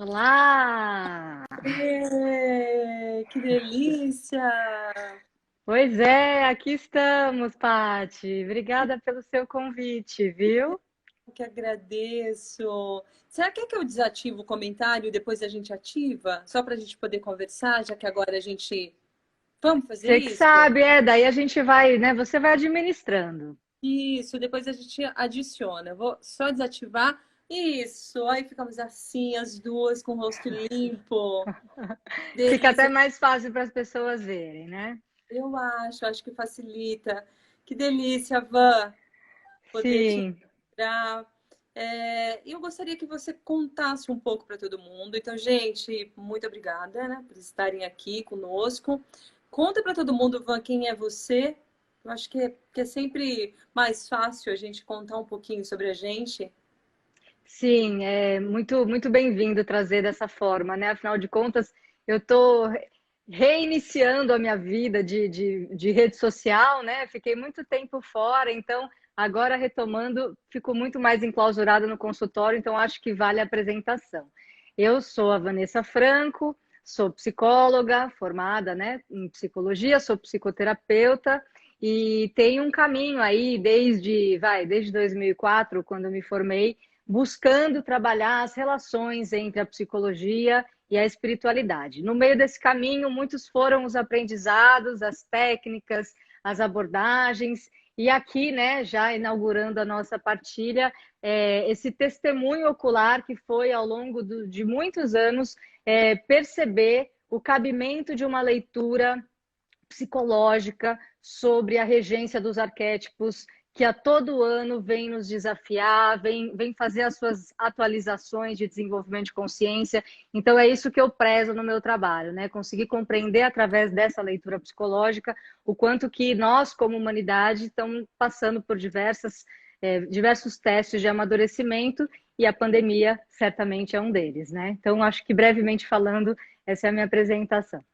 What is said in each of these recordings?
Olá! Que delícia! Pois é, aqui estamos, Pati. Obrigada pelo seu convite, viu? Eu que agradeço. Será que eu desativo o comentário e depois a gente ativa? Só para a gente poder conversar, já que agora a gente. Vamos fazer Você que isso? sabe, daí a gente vai, né? Você vai administrando. Isso, depois a gente adiciona. Eu vou só desativar. Isso, aí ficamos assim, as duas com o rosto limpo. Fica até Delícia, mais fácil para as pessoas verem, né? eu acho que facilita. Que delícia, Van, poder te Sim. encontrar. Eu gostaria que você contasse um pouco para todo mundo. Então, gente, muito obrigada, né, por estarem aqui conosco. Conta para todo mundo, Van, quem é você. Eu acho que é sempre mais fácil a gente contar um pouquinho sobre a gente. Sim, é muito bem-vindo trazer dessa forma, né? Afinal de contas, eu estou reiniciando a minha vida de rede social, né? Fiquei muito tempo fora, então agora retomando, fico muito mais enclausurada no consultório, então acho que vale a apresentação. Eu sou a Vanessa Franco, sou psicóloga formada, né, em psicologia, sou psicoterapeuta e tenho um caminho aí desde 2004, quando eu me formei, buscando trabalhar as relações entre a psicologia e a espiritualidade. No meio desse caminho, muitos foram os aprendizados, as técnicas, as abordagens, e aqui, né, já inaugurando a nossa partilha, esse testemunho ocular que foi ao longo de muitos anos perceber o cabimento de uma leitura psicológica sobre a regência dos arquétipos que a todo ano vem nos desafiar, vem fazer as suas atualizações de desenvolvimento de consciência. Então, é isso que eu prezo no meu trabalho, né? Conseguir compreender através dessa leitura psicológica o quanto que nós, como humanidade, estamos passando por diversos testes de amadurecimento e a pandemia certamente é um deles, né? Então, acho que brevemente falando, essa é a minha apresentação.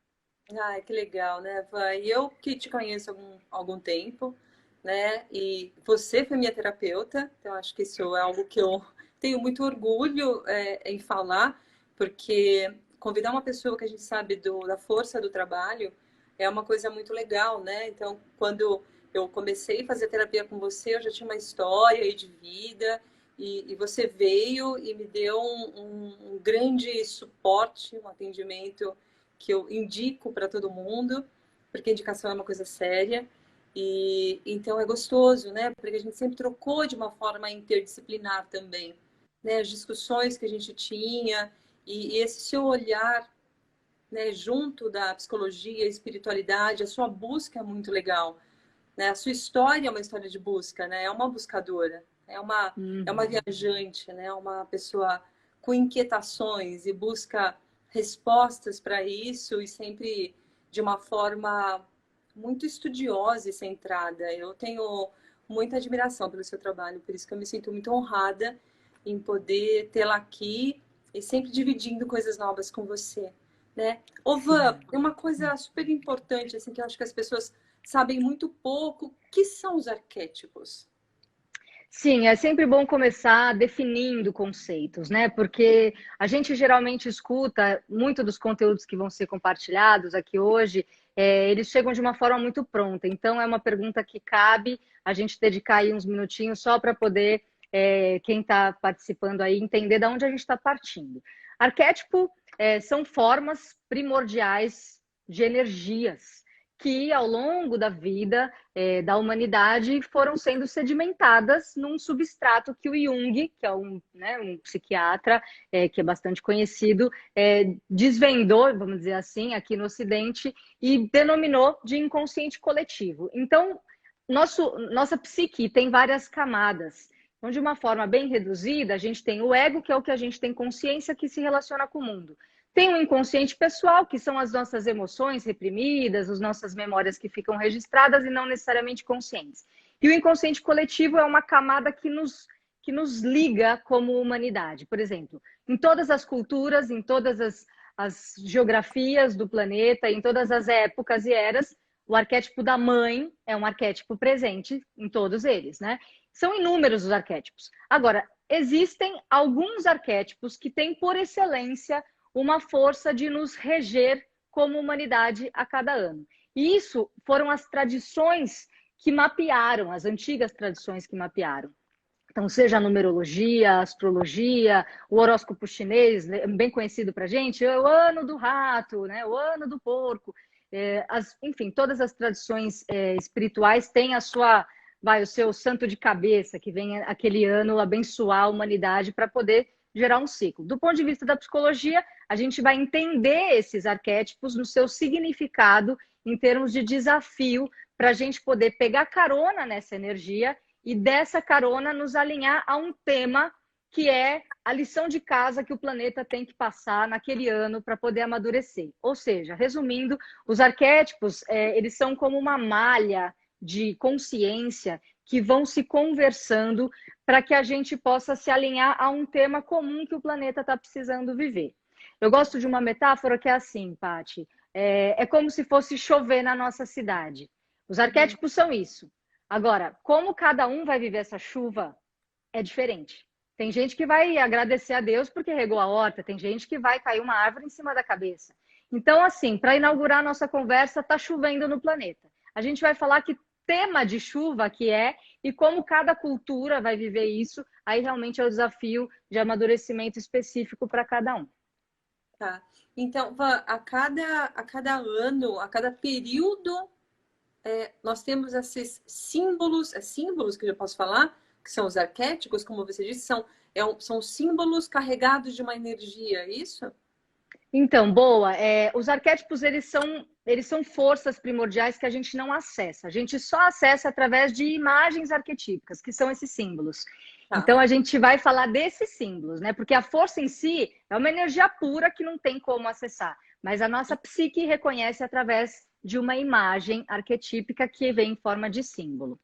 Ai, que legal, né, Van? E eu que te conheço há algum tempo, né? E você foi minha terapeuta, então acho que isso é algo que eu tenho muito orgulho em falar, porque convidar uma pessoa que a gente sabe da força do trabalho é uma coisa muito legal, né? Então, quando eu comecei a fazer terapia com você, eu já tinha uma história aí de vida, e você veio e me deu um grande suporte, um atendimento que eu indico para todo mundo, porque a indicação é uma coisa séria. E então é gostoso, né? Porque a gente sempre trocou de uma forma interdisciplinar também, né? As discussões que a gente tinha e esse seu olhar, né, junto da psicologia, espiritualidade, a sua busca é muito legal, né? A sua história é uma história de busca, né? É uma buscadora, é uma Uhum. viajante, né? Uma pessoa com inquietações e busca respostas para isso e sempre de uma forma muito estudiosa e centrada. Eu tenho muita admiração pelo seu trabalho, por isso que eu me sinto muito honrada em poder tê-la aqui e sempre dividindo coisas novas com você, né? Ô, Van, Sim. é uma coisa super importante, assim, que eu acho que as pessoas sabem muito pouco. O que são os arquétipos? Sim, é sempre bom começar definindo conceitos, né? Porque a gente geralmente escuta muito dos conteúdos que vão ser compartilhados aqui hoje, eles chegam de uma forma muito pronta. Então, é uma pergunta que cabe a gente dedicar aí uns minutinhos só para poder, quem está participando aí, entender de onde a gente está partindo. Arquétipo, são formas primordiais de energias que, ao longo da vida, da humanidade foram sendo sedimentadas num substrato que o Jung, que é um psiquiatra que é bastante conhecido, desvendou, vamos dizer assim, aqui no Ocidente e denominou de inconsciente coletivo. Então, nossa psique tem várias camadas. Então, de uma forma bem reduzida, a gente tem o ego, que é o que a gente tem consciência que se relaciona com o mundo. Tem o inconsciente pessoal, que são as nossas emoções reprimidas, as nossas memórias que ficam registradas e não necessariamente conscientes. E o inconsciente coletivo é uma camada que nos liga como humanidade. Por exemplo, em todas as culturas, em todas as geografias do planeta, em todas as épocas e eras, o arquétipo da mãe é um arquétipo presente em todos eles, né? São inúmeros os arquétipos. Agora, existem alguns arquétipos que têm, por excelência, uma força de nos reger como humanidade a cada ano. E isso foram as tradições que mapearam, as antigas tradições que mapearam. Então, seja a numerologia, a astrologia, o horóscopo chinês, bem conhecido para a gente, é o ano do rato, né? O ano do porco. Enfim, todas as tradições espirituais têm o seu santo de cabeça, que vem aquele ano abençoar a humanidade para poder gerar um ciclo. Do ponto de vista da psicologia, a gente vai entender esses arquétipos no seu significado em termos de desafio para a gente poder pegar carona nessa energia e dessa carona nos alinhar a um tema que é a lição de casa que o planeta tem que passar naquele ano para poder amadurecer. Ou seja, resumindo, os arquétipos, eles são como uma malha de consciência que vão se conversando para que a gente possa se alinhar a um tema comum que o planeta está precisando viver. Eu gosto de uma metáfora que é assim, Paty, é como se fosse chover na nossa cidade. Os arquétipos são isso. Agora, como cada um vai viver essa chuva é diferente. Tem gente que vai agradecer a Deus porque regou a horta, tem gente que vai cair uma árvore em cima da cabeça. Então, assim, para inaugurar a nossa conversa, está chovendo no planeta. A gente vai falar que tema de chuva que é e como cada cultura vai viver isso, aí realmente é o desafio de amadurecimento específico para cada um. Tá. Então, a cada ano, a cada período, nós temos esses símbolos, símbolos que eu posso falar, que são os arquétipos, como você disse, são símbolos carregados de uma energia, é isso? Então, boa. Os arquétipos, eles são forças primordiais que a gente não acessa. A gente só acessa através de imagens arquetípicas, que são esses símbolos. Tá. Então, a gente vai falar desses símbolos, né? Porque a força em si é uma energia pura que não tem como acessar. Mas a nossa psique reconhece através de uma imagem arquetípica que vem em forma de símbolo.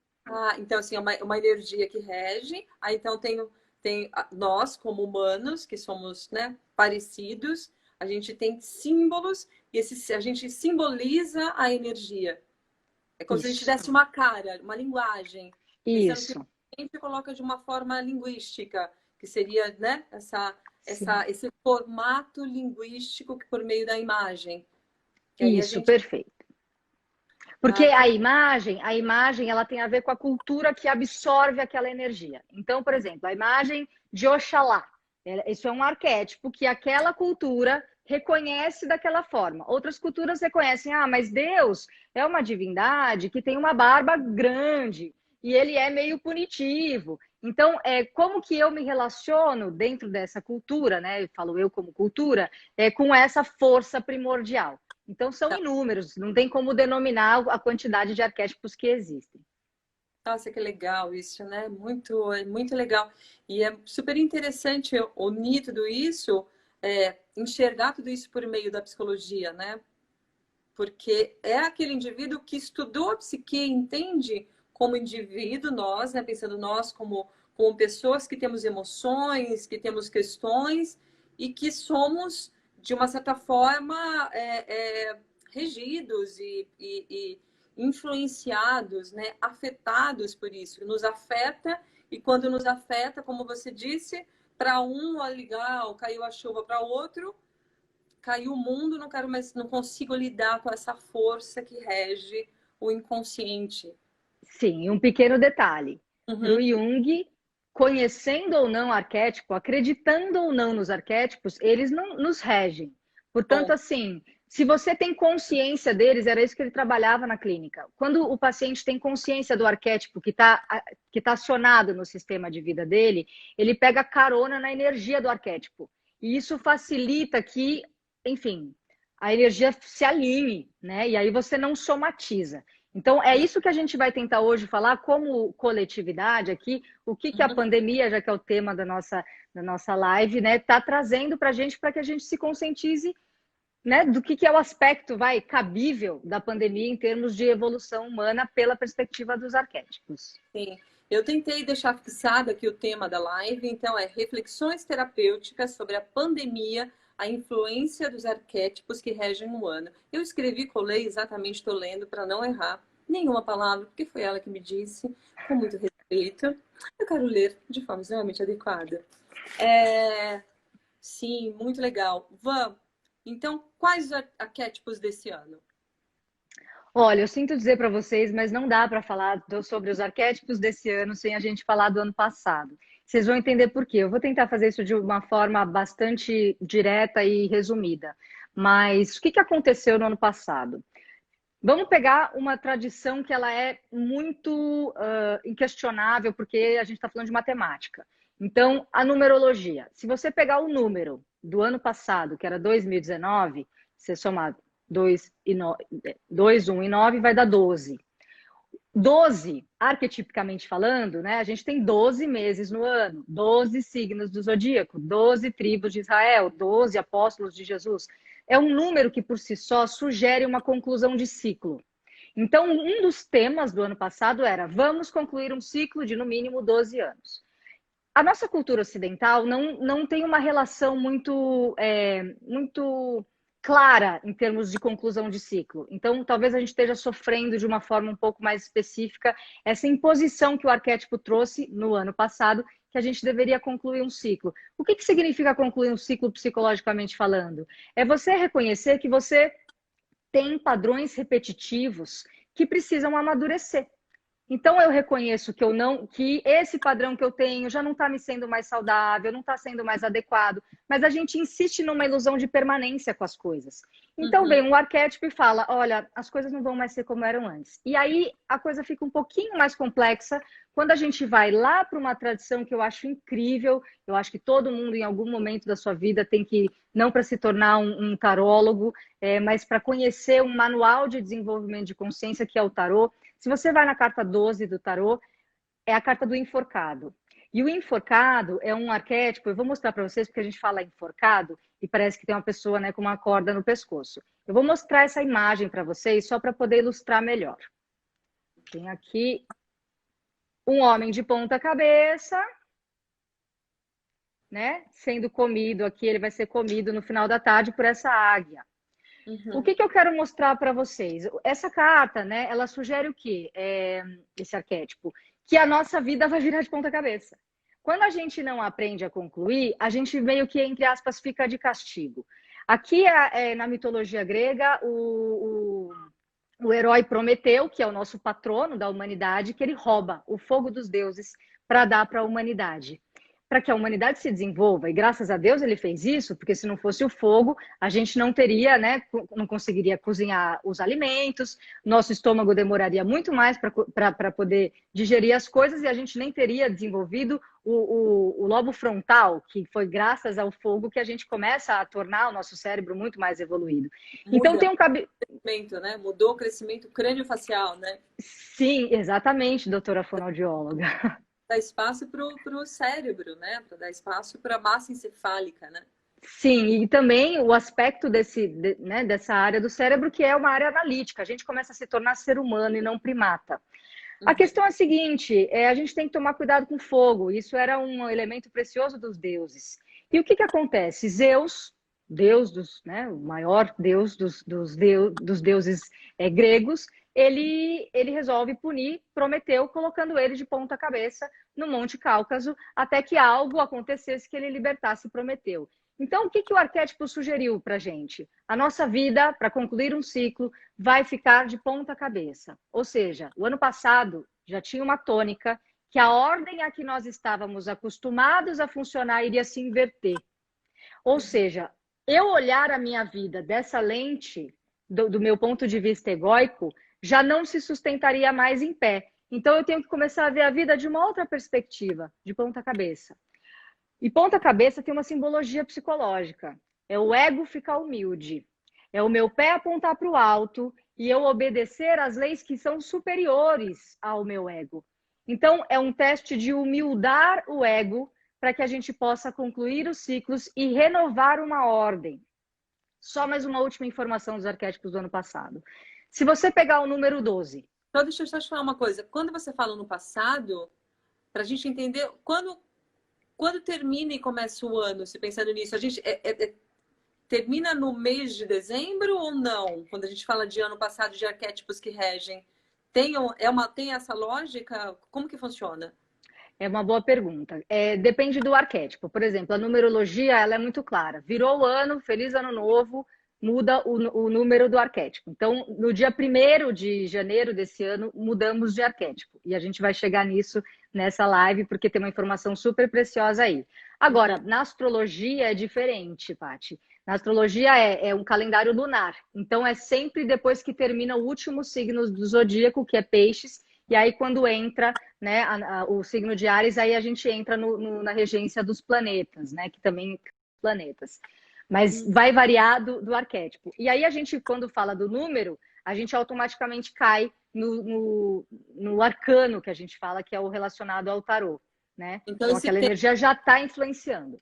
Então, assim, é uma energia que rege. Aí, então, tem nós, como humanos, que somos, né, parecidos, a gente tem símbolos e a gente simboliza a energia. É como se a gente desse uma cara, uma linguagem. Isso. Pensando que a gente coloca de uma forma linguística, que seria, né, esse formato linguístico que por meio da imagem. Isso, perfeito. Porque a imagem, ela tem a ver com a cultura que absorve aquela energia. Então, por exemplo, a imagem de Oxalá, isso é um arquétipo que aquela cultura reconhece daquela forma. Outras culturas reconhecem, mas Deus é uma divindade que tem uma barba grande e ele é meio punitivo. Então, como que eu me relaciono dentro dessa cultura, né? Eu falo eu como cultura, com essa força primordial. Então, são inúmeros, não tem como denominar a quantidade de arquétipos que existem. Nossa, que legal isso, né? Muito legal. E é super interessante unir tudo isso, enxergar tudo isso por meio da psicologia, né? Porque é aquele indivíduo que estudou a psique, entende como indivíduo, nós, né? Pensando nós como pessoas que temos emoções, que temos questões e que somos, de uma certa forma, regidos e influenciados, né? Afetados por isso. Nos afeta e quando nos afeta, como você disse, para um legal, caiu a chuva, para outro caiu o mundo, não consigo lidar com essa força que rege o inconsciente. Sim, e um pequeno detalhe. Para o Uhum. Jung, conhecendo ou não o arquétipo, acreditando ou não nos arquétipos, eles não nos regem. Portanto, Bom. assim, se você tem consciência deles, era isso que ele trabalhava na clínica. Quando o paciente tem consciência do arquétipo que tá acionado no sistema de vida dele, ele pega carona na energia do arquétipo. E isso facilita que, enfim, a energia se alinhe, né? E aí você não somatiza. Então, é isso que a gente vai tentar hoje falar como coletividade aqui, o que a pandemia, já que é o tema da nossa live, né, está trazendo para que a gente se conscientize, né, do que é o aspecto, cabível da pandemia em termos de evolução humana pela perspectiva dos arquétipos. Sim. Eu tentei deixar fixado aqui o tema da live, então reflexões terapêuticas sobre a pandemia, a influência dos arquétipos que regem o ano. Eu escrevi, colei, exatamente estou lendo para não errar nenhuma palavra, porque foi ela que me disse, com muito respeito. Eu quero ler de forma extremamente adequada. Sim, muito legal. Van, então, quais os arquétipos desse ano? Olha, eu sinto dizer para vocês, mas não dá para falar sobre os arquétipos desse ano sem a gente falar do ano passado. Vocês vão entender por quê. Eu vou tentar fazer isso de uma forma bastante direta e resumida. Mas o que aconteceu no ano passado? Vamos pegar uma tradição que ela é muito inquestionável, porque a gente está falando de matemática. Então, a numerologia. Se você pegar o número do ano passado, que era 2019, você somar 2, 1 e 9, vai dar 12. 12, arquetipicamente falando, né? A gente tem 12 meses no ano, 12 signos do zodíaco, 12 tribos de Israel, 12 apóstolos de Jesus. É um número que por si só sugere uma conclusão de ciclo. Então, um dos temas do ano passado era: vamos concluir um ciclo de no mínimo 12 anos. A nossa cultura ocidental não tem uma relação muito clara em termos de conclusão de ciclo. Então, talvez a gente esteja sofrendo de uma forma um pouco mais específica essa imposição que o arquétipo trouxe no ano passado, que a gente deveria concluir um ciclo. O que significa concluir um ciclo psicologicamente falando? É você reconhecer que você tem padrões repetitivos que precisam amadurecer. Então eu reconheço que esse padrão que eu tenho já não está me sendo mais saudável, não está sendo mais adequado, mas a gente insiste numa ilusão de permanência com as coisas. Então vem um arquétipo e fala: olha, as coisas não vão mais ser como eram antes. E aí a coisa fica um pouquinho mais complexa quando a gente vai lá para uma tradição que eu acho incrível. Eu acho que todo mundo em algum momento da sua vida tem que, não para se tornar um tarólogo, mas para conhecer um manual de desenvolvimento de consciência que é o tarô. Se você vai na carta 12 do tarô, é a carta do enforcado. E o enforcado é um arquétipo, eu vou mostrar para vocês, porque a gente fala enforcado e parece que tem uma pessoa, né, com uma corda no pescoço. Eu vou mostrar essa imagem para vocês só para poder ilustrar melhor. Tem aqui um homem de ponta cabeça, né, sendo comido aqui, ele vai ser comido no final da tarde por essa águia. O que eu quero mostrar para vocês? Essa carta, né, ela sugere o quê? Esse arquétipo? Que a nossa vida vai virar de ponta cabeça. Quando a gente não aprende a concluir, a gente meio que, entre aspas, fica de castigo. Aqui, na mitologia grega, o herói Prometeu, que é o nosso patrono da humanidade, que ele rouba o fogo dos deuses para dar para a humanidade, para que a humanidade se desenvolva. E graças a Deus ele fez isso, porque se não fosse o fogo, a gente não teria, né, não conseguiria cozinhar os alimentos, nosso estômago demoraria muito mais para poder digerir as coisas e a gente nem teria desenvolvido o lobo frontal, que foi graças ao fogo que a gente começa a tornar o nosso cérebro muito mais evoluído. Então tem um crescimento, né? Mudou o crescimento crânio-facial, né? Sim, exatamente, doutora fonoaudióloga. Dar espaço para o cérebro, né? Para dar espaço para a massa encefálica, né? Sim, e também o aspecto dessa área do cérebro, que é uma área analítica. A gente começa a se tornar ser humano e não primata. A questão é a seguinte: a gente tem que tomar cuidado com fogo. Isso era um elemento precioso dos deuses. E o que acontece? Zeus, o maior deus dos deuses gregos, ele resolve punir Prometeu, colocando ele de ponta cabeça no Monte Cáucaso, até que algo acontecesse que ele libertasse Prometeu. Então, o que o arquétipo sugeriu para a gente? A nossa vida, para concluir um ciclo, vai ficar de ponta cabeça. Ou seja, o ano passado já tinha uma tônica que a ordem a que nós estávamos acostumados a funcionar iria se inverter. Ou seja, eu olhar a minha vida dessa lente, do meu ponto de vista egóico, já não se sustentaria mais em pé. Então, eu tenho que começar a ver a vida de uma outra perspectiva, de ponta cabeça. E ponta cabeça tem uma simbologia psicológica. É o ego ficar humilde. É o meu pé apontar para o alto e eu obedecer às leis que são superiores ao meu ego. Então, é um teste de humildar o ego para que a gente possa concluir os ciclos e renovar uma ordem. Só mais uma última informação dos arquétipos do ano passado. Se você pegar o número 12... Então, deixa eu só te falar uma coisa. Quando você fala no passado, para a gente entender, quando termina e começa o ano, se pensando nisso, a gente termina no mês de dezembro ou não? Quando a gente fala de ano passado, de arquétipos que regem, tem essa lógica? Como que funciona? É uma boa pergunta. Depende do arquétipo. Por exemplo, a numerologia ela é muito clara. Virou o ano, feliz ano novo, muda o número do arquétipo. Então, no dia 1º de janeiro desse ano, mudamos de arquétipo. E a gente vai chegar nisso nessa live, porque tem uma informação super preciosa aí. Agora, na astrologia é diferente, Paty. Na astrologia é um calendário lunar. Então, é sempre depois que termina o último signo do zodíaco, que é Peixes, e aí quando entra, né, o signo de Áries, aí a gente entra na regência dos planetas, né, que também planetas. Mas vai variar do arquétipo. E aí a gente, quando fala do número, a gente automaticamente cai no arcano que a gente fala, que é o relacionado ao tarô, né? Então, Então esse aquela energia já está influenciando.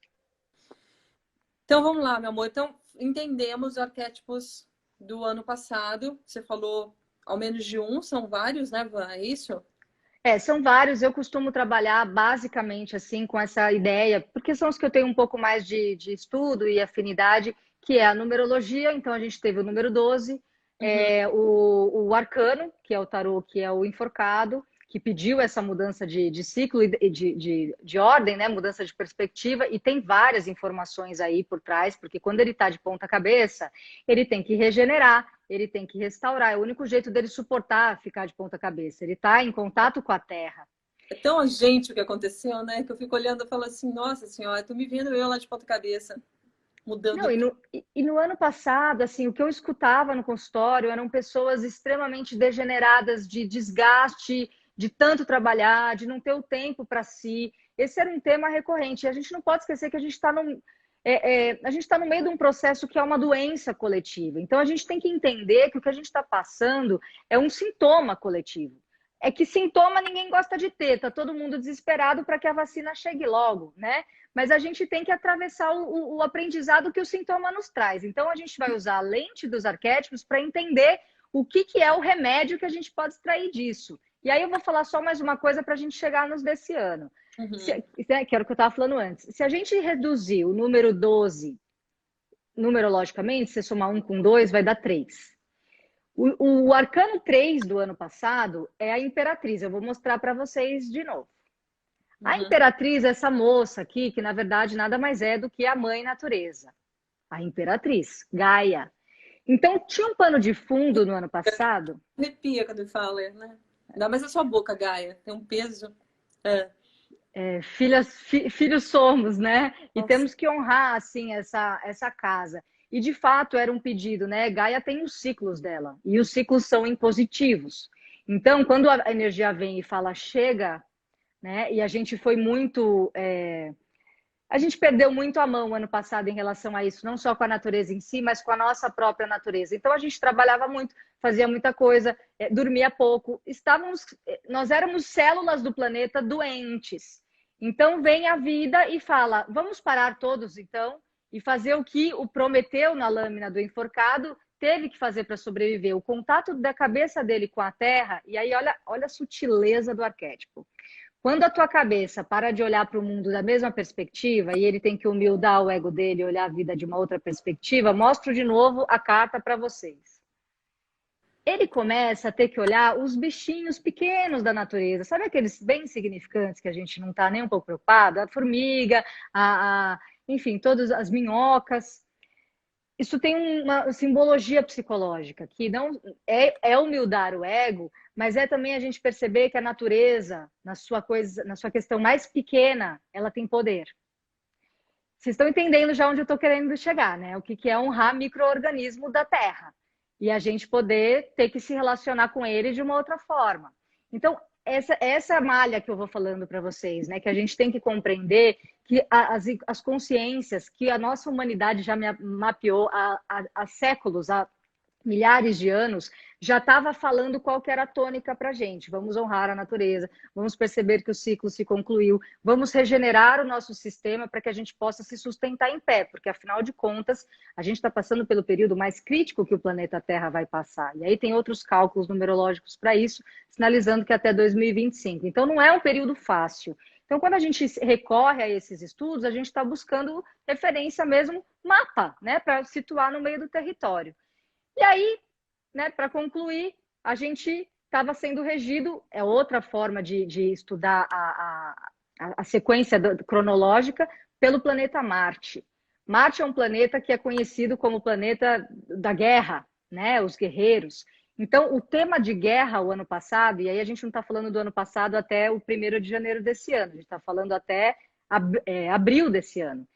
Então vamos lá, meu amor. Então entendemos os arquétipos do ano passado. Você falou ao menos de um, são vários, né, Van? É isso? São vários. Eu costumo trabalhar basicamente assim com essa ideia, porque são os que eu tenho um pouco mais de estudo e afinidade, que é a numerologia. Então a gente teve o número 12, o arcano, que é o tarô, que é o enforcado, que pediu essa mudança de ciclo e de ordem, né? Mudança de perspectiva, e tem várias informações aí por trás, porque quando ele está de ponta cabeça, ele tem que regenerar, ele tem que restaurar. É o único jeito dele suportar ficar de ponta cabeça. Ele está em contato com a terra. É tão urgente o que aconteceu, né? Que eu fico olhando e falo assim, nossa senhora, tô me vendo eu lá de ponta cabeça, mudando Não, tudo. e no ano passado, assim, o que eu escutava no consultório eram pessoas extremamente degeneradas de desgaste, de tanto trabalhar, de não ter o tempo para si. Esse era um tema recorrente. E a gente não pode esquecer que a gente está a gente está no meio de um processo que é uma doença coletiva. Então a gente tem que entender que o que a gente está passando é um sintoma coletivo. É que sintoma ninguém gosta de ter, tá todo mundo desesperado para que a vacina chegue logo, né? Mas a gente tem que atravessar o aprendizado que o sintoma nos traz. Então a gente vai usar a lente dos arquétipos para entender o que é o remédio que a gente pode extrair disso. E aí eu vou falar só mais uma coisa para a gente chegar nos desse ano. Que era o que eu estava falando antes. Se a gente reduzir o número 12 numerologicamente, se somar 1 com 2, vai dar 3. O arcano 3 do ano passado é a Imperatriz. Eu vou mostrar para vocês de novo. A Imperatriz é essa moça aqui, que na verdade nada mais é do que a mãe natureza. A Imperatriz, Gaia. Então, tinha um pano de fundo no ano passado. Arrepia quando fala, né? Ainda mais a sua boca, Gaia. Tem um peso. Filhos somos, né? E Nossa. temos que honrar, assim, essa casa. E, de fato, era um pedido, né? Gaia tem os ciclos dela. E os ciclos são impositivos. Então, quando a energia vem e fala chega, né? E a gente foi muito... A gente perdeu muito a mão ano passado em relação a isso, não só com a natureza em si, mas com a nossa própria natureza. Então, a gente trabalhava muito, fazia muita coisa, dormia pouco. Nós éramos células do planeta doentes. Então, vem a vida e fala, vamos parar todos, então, e fazer o que o Prometeu na lâmina do enforcado teve que fazer para sobreviver. O contato da cabeça dele com a Terra, e aí olha a sutileza do arquétipo. Quando a tua cabeça para de olhar para o mundo da mesma perspectiva e ele tem que humildar o ego dele e olhar a vida de uma outra perspectiva, mostro de novo a carta para vocês. Ele começa a ter que olhar os bichinhos pequenos da natureza, sabe aqueles bem insignificantes que a gente não está nem um pouco preocupado? A formiga, enfim, todas as minhocas. Isso tem uma simbologia psicológica, que não é humildar o ego, mas é também a gente perceber que a natureza, na sua questão mais pequena, ela tem poder. Vocês estão entendendo já onde eu estou querendo chegar, né? O que é honrar micro-organismo da Terra. E a gente poder ter que se relacionar com ele de uma outra forma. Então, essa malha que eu vou falando para vocês, né? Que a gente tem que compreender que as consciências que a nossa humanidade já mapeou há séculos, há milhares de anos, já estava falando qual que era a tônica para a gente. Vamos honrar a natureza, vamos perceber que o ciclo se concluiu, vamos regenerar o nosso sistema para que a gente possa se sustentar em pé, porque afinal de contas, a gente está passando pelo período mais crítico que o planeta Terra vai passar. E aí tem outros cálculos numerológicos para isso, sinalizando que até 2025. Então não é um período fácil. Então, quando a gente recorre a esses estudos, a gente está buscando referência mesmo, mapa, né, para situar no meio do território. E aí, né, para concluir, a gente estava sendo regido, é outra forma de estudar a sequência cronológica pelo planeta Marte. Marte é um planeta que é conhecido como o planeta da guerra, né? Os guerreiros. Então, o tema de guerra o ano passado, e aí a gente não está falando do ano passado até o 1º de janeiro desse ano, a gente está falando até abril desse ano.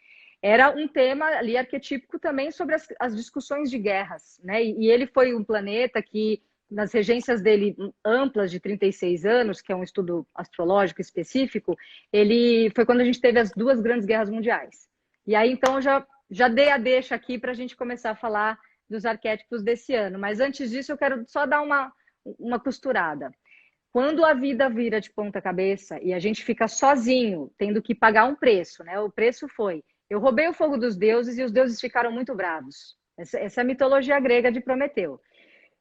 Era um tema ali arquetípico também sobre as discussões de guerras, né? E ele foi um planeta que, nas regências dele amplas de 36 anos, que é um estudo astrológico específico, ele foi quando a gente teve as 2 grandes guerras mundiais. E aí, então, eu já dei a deixa aqui para a gente começar a falar dos arquétipos desse ano. Mas antes disso, eu quero só dar uma costurada. Quando a vida vira de ponta cabeça e a gente fica sozinho, tendo que pagar um preço, né? O preço foi: eu roubei o fogo dos deuses e os deuses ficaram muito bravos. Essa é a mitologia grega de Prometeu.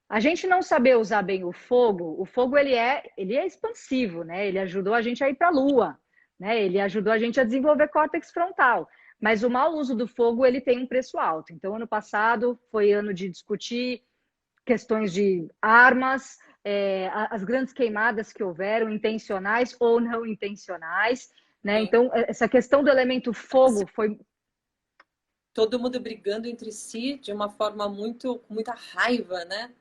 A gente não saber usar bem o fogo ele é expansivo, né? Ele ajudou a gente a ir para a Lua, né? Ele ajudou a gente a desenvolver córtex frontal. Mas o mau uso do fogo, ele tem um preço alto. Então, ano passado foi ano de discutir questões de armas, as grandes queimadas que houveram, intencionais ou não intencionais, né? Sim. Então, essa questão do elemento fogo foi... Todo mundo brigando entre si de uma forma com muita raiva, né?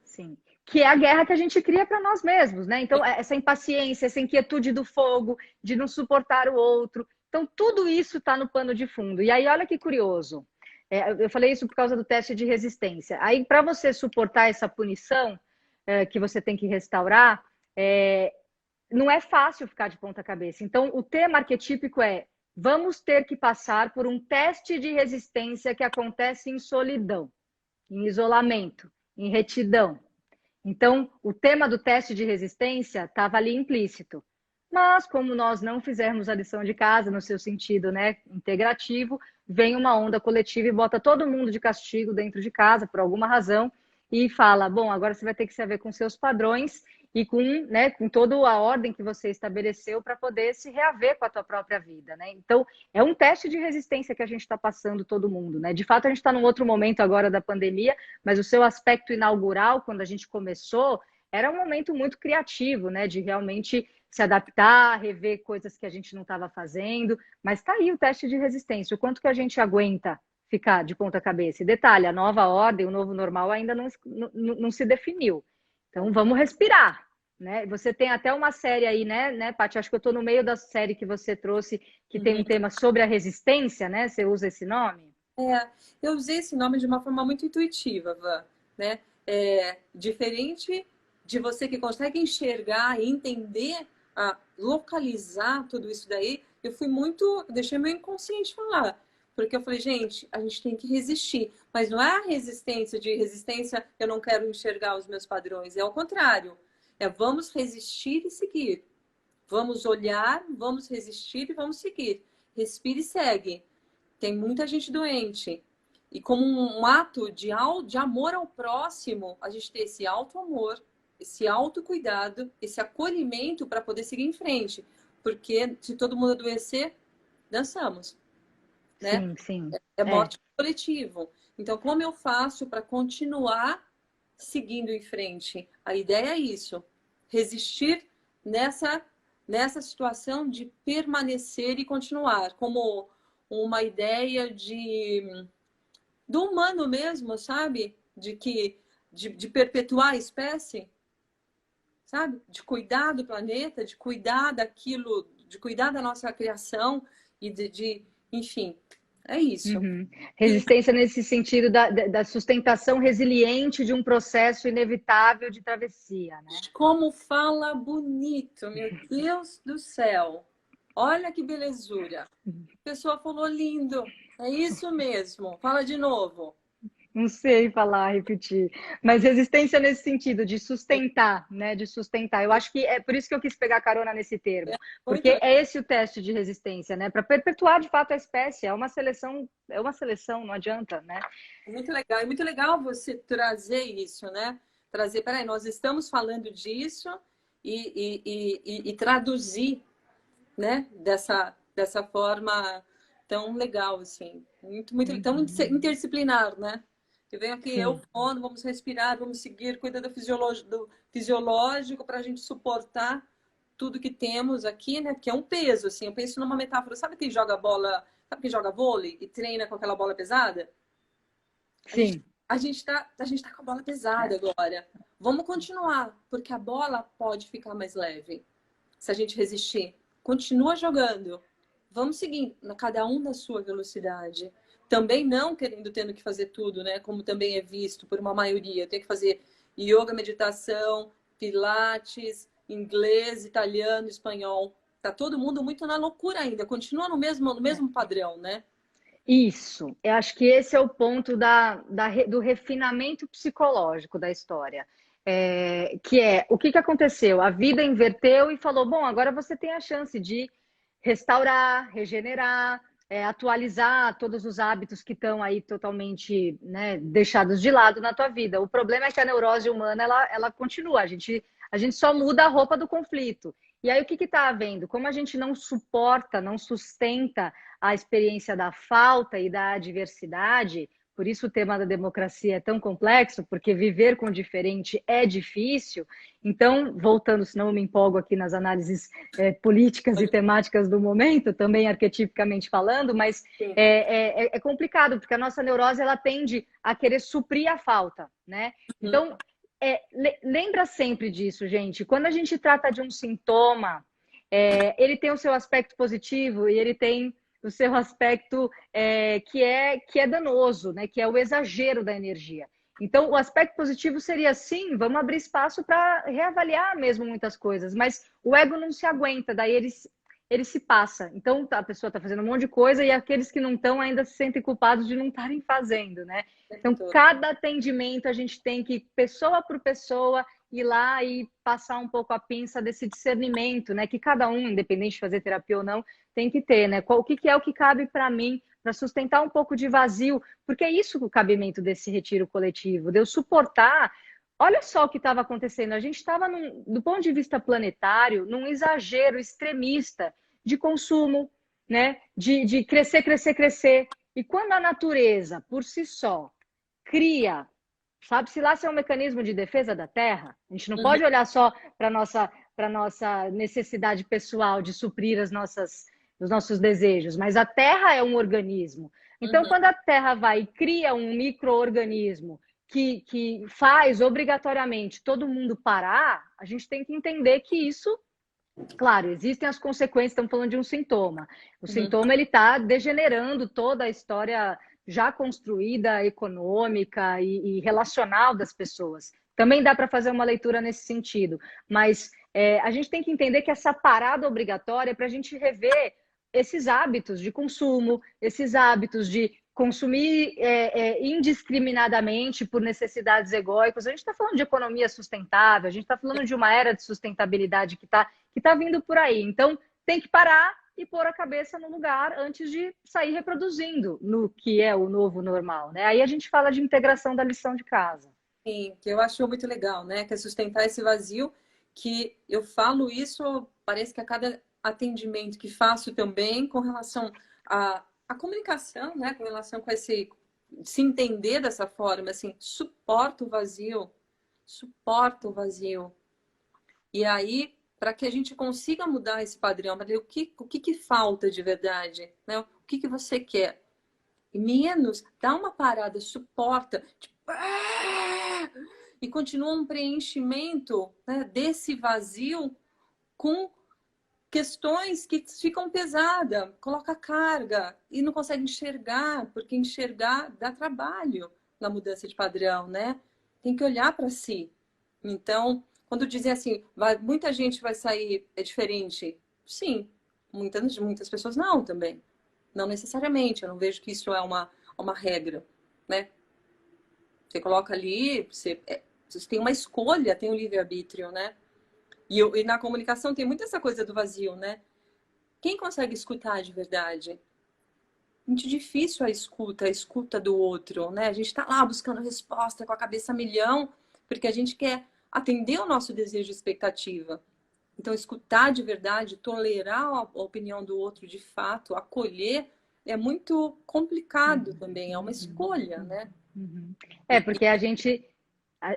Sim. Que é a guerra que a gente cria para nós mesmos, né? Então, essa impaciência, essa inquietude do fogo, de não suportar o outro. Então, tudo isso está no pano de fundo. E aí, olha que curioso. Eu falei isso por causa do teste de resistência. Aí, para você suportar essa punição que você tem que restaurar, não é fácil ficar de ponta cabeça. Então, o tema arquetípico é: vamos ter que passar por um teste de resistência que acontece em solidão, em isolamento, em retidão. Então, o tema do teste de resistência estava ali implícito. Mas, como nós não fizermos a lição de casa, no seu sentido, né, integrativo, vem uma onda coletiva e bota todo mundo de castigo dentro de casa, por alguma razão, e fala: bom, agora você vai ter que se haver com seus padrões e com toda a ordem que você estabeleceu para poder se reaver com a tua própria vida, né? Então, é um teste de resistência que a gente está passando todo mundo, né? De fato, a gente está num outro momento agora da pandemia, mas o seu aspecto inaugural, quando a gente começou, era um momento muito criativo, né? De realmente se adaptar, rever coisas que a gente não estava fazendo, mas está aí o teste de resistência, o quanto que a gente aguenta ficar de ponta cabeça. E detalhe, a nova ordem, o novo normal ainda não se definiu. Então, vamos respirar, né? Você tem até uma série aí, né, Paty? Acho que eu estou no meio da série que você trouxe, que tem um tema sobre a resistência, né? Você usa esse nome? Eu usei esse nome de uma forma muito intuitiva, Van, né? Diferente de você que consegue enxergar e entender, localizar tudo isso daí, deixei meu inconsciente falar. Porque eu falei, gente, a gente tem que resistir. Mas não é a resistência, eu não quero enxergar os meus padrões. É ao contrário. Vamos resistir e seguir. Vamos olhar, vamos resistir e vamos seguir. Respira e segue. Tem muita gente doente. E como um ato de amor ao próximo, a gente tem esse auto-amor, esse autocuidado, esse acolhimento para poder seguir em frente. Porque se todo mundo adoecer, dançamos. Né? Sim, sim. É morte coletivo. Então, como eu faço para continuar seguindo em frente? A ideia é isso. Resistir nessa situação de permanecer e continuar. Como uma ideia do humano mesmo, sabe? De perpetuar a espécie, sabe? De cuidar do planeta, de cuidar daquilo, de cuidar da nossa criação e enfim, é isso. Uhum. Resistência nesse sentido da sustentação resiliente de um processo inevitável de travessia, né? Como fala bonito, meu Deus do céu. Olha que belezura. A pessoa falou lindo. É isso mesmo. Fala de novo. Não sei falar, repetir. Mas resistência nesse sentido, de sustentar, né? De sustentar. Eu acho que é por isso que eu quis pegar carona nesse termo. Porque é esse o teste de resistência, né? Para perpetuar, de fato, a espécie. É uma seleção, não adianta, né? É muito legal você trazer isso, né? Peraí, nós estamos falando disso e traduzir, né? Dessa forma tão legal, assim. Muito, tão interdisciplinar, né? Eu venho aqui, vamos respirar, vamos seguir, cuidar do fisiológico para a gente suportar tudo que temos aqui, né? Que é um peso, assim. Eu penso numa metáfora, sabe quem joga bola, sabe quem joga vôlei e treina com aquela bola pesada? A gente, Sim. a gente tá com a bola pesada agora. Vamos continuar, porque a bola pode ficar mais leve se a gente resistir. Continua jogando. Vamos seguir, cada um na sua velocidade. Também não tendo que fazer tudo, né? Como também é visto por uma maioria. Tem que fazer yoga, meditação, pilates, inglês, italiano, espanhol. Tá todo mundo muito na loucura ainda. Continua no mesmo padrão, né? Isso, eu acho que esse é o ponto do refinamento psicológico da história. Que é o que aconteceu? A vida inverteu e falou: bom, agora você tem a chance de restaurar, regenerar, atualizar todos os hábitos que estão aí totalmente, né, deixados de lado na tua vida. O problema é que a neurose humana ela continua, a gente só muda a roupa do conflito. E aí o que está havendo? Como a gente não suporta, não sustenta a experiência da falta e da adversidade, por isso o tema da democracia é tão complexo, porque viver com o diferente é difícil. Então, voltando, senão eu me empolgo aqui nas análises políticas e temáticas do momento, também arquetipicamente falando, mas Sim. é complicado, porque a nossa neurose ela tende a querer suprir a falta, né? Então, lembra sempre disso, gente. Quando a gente trata de um sintoma, ele tem o seu aspecto positivo e ele tem o seu aspecto que é danoso, né? Que é o exagero da energia. Então, o aspecto positivo seria sim, vamos abrir espaço para reavaliar mesmo muitas coisas, mas o ego não se aguenta, daí ele se passa. Então, a pessoa está fazendo um monte de coisa e aqueles que não estão ainda se sentem culpados de não estarem fazendo, né? Então, cada atendimento a gente tem que, pessoa por pessoa, ir lá e passar um pouco a pinça desse discernimento, né? Que cada um, independente de fazer terapia ou não, tem que ter, né? O que é o que cabe para mim, para sustentar um pouco de vazio, porque é isso o cabimento desse retiro coletivo, de eu suportar. Olha só o que estava acontecendo. A gente estava, do ponto de vista planetário, num exagero extremista de consumo, né? De crescer, crescer, crescer. E quando a natureza, por si só, cria, sabe-se lá se é um mecanismo de defesa da terra, a gente não Uhum, pode olhar só para a nossa necessidade pessoal de suprir os nossos desejos, mas a terra é um organismo. Então, uhum. quando a terra vai e cria um micro-organismo que faz obrigatoriamente todo mundo parar, a gente tem que entender que isso, claro, existem as consequências, estamos falando de um sintoma. O Uhum. sintoma ele está degenerando toda a história já construída, econômica e relacional das pessoas. Também dá para fazer uma leitura nesse sentido, mas a gente tem que entender que essa parada obrigatória é para a gente rever esses hábitos de consumo, esses hábitos de consumir indiscriminadamente por necessidades egóicas. A gente está falando de economia sustentável, a gente está falando de uma era de sustentabilidade que tá vindo por aí. Então, tem que parar e pôr a cabeça no lugar antes de sair reproduzindo no que é o novo normal, né? Aí a gente fala de integração da lição de casa. Sim, que eu acho muito legal, né? Que é sustentar esse vazio, que eu falo isso, parece que a cada atendimento que faço também, com relação à comunicação, né? Com relação com esse se entender dessa forma, assim, suporta o vazio. E aí, para que a gente consiga mudar esse padrão, para ver o que falta de verdade, né? O que você quer? E menos, dá uma parada, suporta, tipo, e continua um preenchimento, né, desse vazio com questões que ficam pesadas, coloca carga e não consegue enxergar, porque enxergar dá trabalho na mudança de padrão, né? Tem que olhar para si. Então, quando dizem assim, muita gente vai sair é diferente, sim, muitas pessoas não também. Não necessariamente, eu não vejo que isso é uma regra, né? Você coloca ali, você tem uma escolha, tem um livre-arbítrio, né? E na comunicação tem muito essa coisa do vazio, né? Quem consegue escutar de verdade? Muito difícil a escuta do outro, né? A gente tá lá buscando resposta com a cabeça a milhão, porque a gente quer atender o nosso desejo e expectativa. Então, escutar de verdade, tolerar a opinião do outro de fato, acolher, é muito complicado também, é uma escolha, né? Porque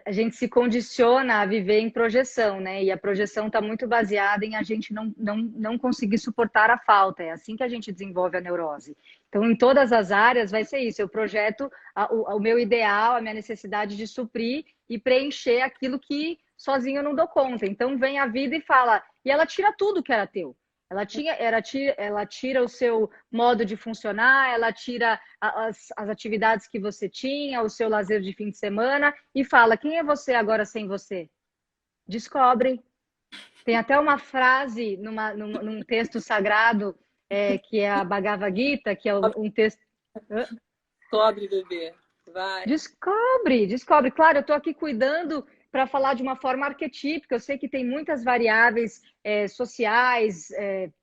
a gente se condiciona a viver em projeção, né? E a projeção está muito baseada em a gente não conseguir suportar a falta. É assim que a gente desenvolve a neurose. Então, em todas as áreas vai ser isso. Eu projeto o meu ideal, a minha necessidade de suprir e preencher aquilo que sozinho eu não dou conta. Então, vem a vida e fala... E ela tira tudo que era teu. Ela tira o seu modo de funcionar, ela tira as atividades que você tinha, o seu lazer de fim de semana e fala: quem é você agora sem você? Descobre. Tem até uma frase num texto sagrado, que é a Bhagavad Gita, que é um texto. Descobre, bebê. Vai. Descobre, descobre. Claro, eu estou aqui cuidando para falar de uma forma arquetípica. Eu sei que tem muitas variáveis sociais,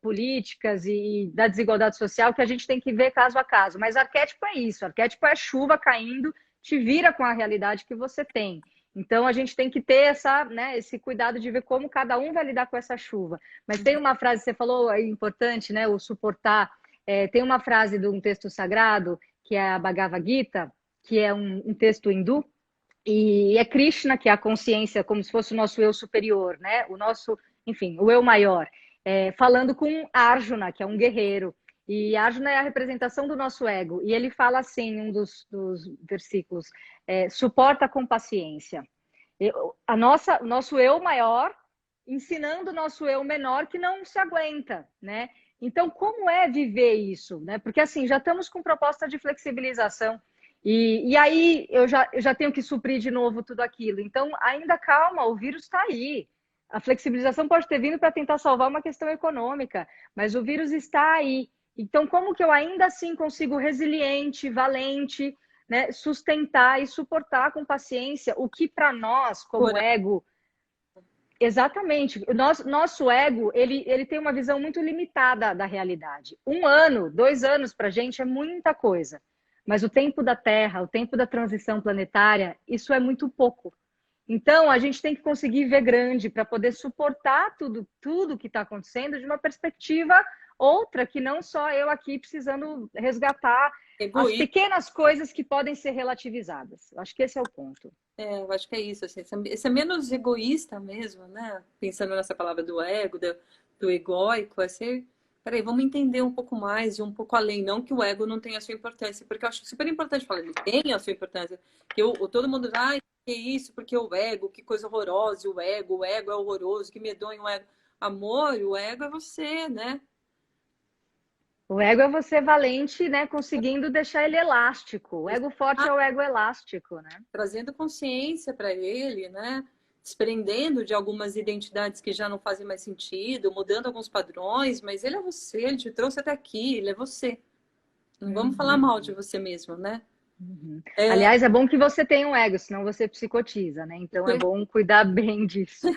políticas e da desigualdade social que a gente tem que ver caso a caso. Mas arquétipo é isso. Arquétipo é chuva caindo, te vira com a realidade que você tem. Então a gente tem que ter esse cuidado de ver como cada um vai lidar com essa chuva. Mas tem uma frase, você falou, é importante, né? O suportar. Tem uma frase de um texto sagrado, que é a Bhagavad Gita, que é um texto hindu, e é Krishna, que é a consciência, como se fosse o nosso eu superior, né? O nosso, enfim, o eu maior, falando com Arjuna, que é um guerreiro. E Arjuna é a representação do nosso ego. E ele fala assim, em um dos versículos, suporta com paciência. O nosso eu maior ensinando o nosso eu menor que não se aguenta, né? Então, como é viver isso, né? Porque assim, já estamos com proposta de flexibilização. E aí eu já tenho que suprir de novo tudo aquilo. Então, ainda calma, o vírus está aí. A flexibilização pode ter vindo para tentar salvar uma questão econômica, mas o vírus está aí. Então, como que eu ainda assim consigo resiliente, valente, né, sustentar e suportar com paciência o que para nós, como ego, exatamente, nosso ego, ele tem uma visão muito limitada da realidade. 1 ano, 2 anos para a gente é muita coisa. Mas o tempo da Terra, o tempo da transição planetária, isso é muito pouco. Então, a gente tem que conseguir ver grande para poder suportar tudo que está acontecendo de uma perspectiva outra, que não só eu aqui precisando resgatar as pequenas coisas que podem ser relativizadas. Eu acho que esse é o ponto. Eu acho que é isso. Assim, esse é menos egoísta mesmo, né? Pensando nessa palavra do ego, do egóico, assim... Peraí, vamos entender um pouco mais e um pouco além. Não que o ego não tenha a sua importância, porque eu acho super importante falar, ele tem a sua importância. Que todo mundo, que isso, porque o ego, que coisa horrorosa, o ego é horroroso, que medonho o ego. Amor, o ego é você, né? O ego é você valente, né? Conseguindo deixar ele elástico. O ego forte é o ego elástico, né? Trazendo consciência para ele, né? Desprendendo de algumas identidades que já não fazem mais sentido, mudando alguns padrões, mas ele é você, ele te trouxe até aqui, ele é você. Não vamos falar mal de você mesmo, né? Aliás, é bom que você tenha um ego, senão você psicotiza, né? Então é bom cuidar bem disso.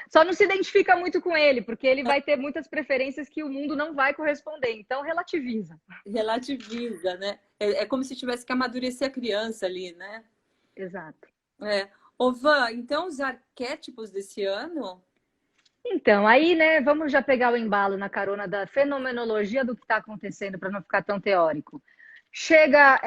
Só não se identifica muito com ele, porque ele vai ter muitas preferências que o mundo não vai corresponder. Então relativiza. Relativiza, né? É como se tivesse que amadurecer a criança ali, né? Exato. Ô, Van, então os arquétipos desse ano... Então, aí, né, vamos já pegar o embalo na carona da fenomenologia do que está acontecendo, para não ficar tão teórico. Chega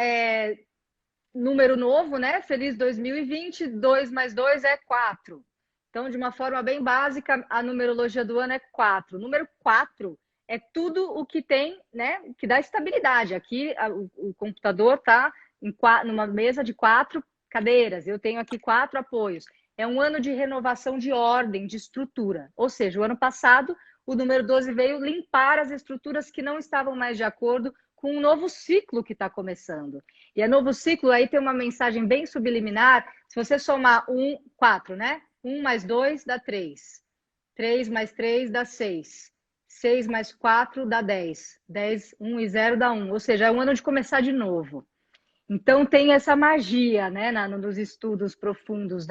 número novo, né? Feliz 2020, 2 mais 2 é 4. Então, de uma forma bem básica, a numerologia do ano é 4. O número 4 é tudo o que tem, né, que dá estabilidade. Aqui, o computador está numa mesa de 4 cadeiras. Eu tenho aqui 4 apoios. É um ano de renovação de ordem, de estrutura. Ou seja, o ano passado, o número 12 veio limpar as estruturas que não estavam mais de acordo com um novo ciclo que está começando. E é novo ciclo, aí tem uma mensagem bem subliminar. Se você somar 4, né? 1 mais 2 dá 3. 3 mais 3 dá 6. 6 mais 4 dá 10. 10, 1 e 0 dá 1. Ou seja, é um ano de começar de novo. Então tem essa magia, né, nos estudos profundos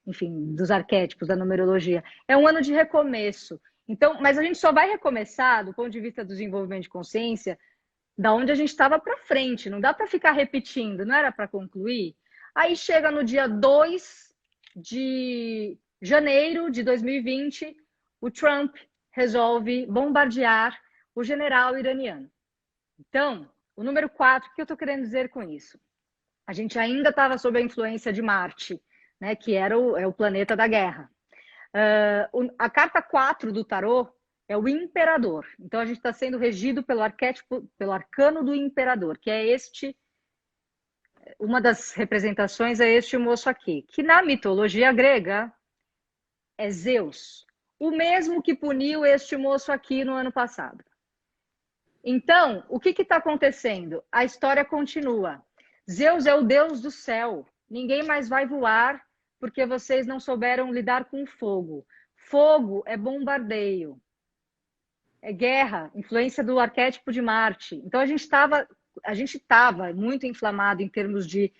enfim, dos arquétipos, da numerologia. É um ano de recomeço. Então, mas a gente só vai recomeçar, do ponto de vista do desenvolvimento de consciência, da onde a gente estava para frente. Não dá para ficar repetindo, não era para concluir. Aí chega no dia 2 de janeiro de 2020, o Trump resolve bombardear o general iraniano. Então, o número 4, o que eu estou querendo dizer com isso? A gente ainda estava sob a influência de Marte, né, que era o planeta da guerra. A carta 4 do tarô é o imperador. Então a gente está sendo regido pelo arquétipo, pelo arcano do imperador, que é uma das representações é este moço aqui, que na mitologia grega é Zeus, o mesmo que puniu este moço aqui no ano passado. Então, o que está acontecendo? A história continua. Zeus é o deus do céu. Ninguém mais vai voar porque vocês não souberam lidar com fogo. Fogo é bombardeio, é guerra, influência do arquétipo de Marte. Então, a gente estava muito inflamado em termos de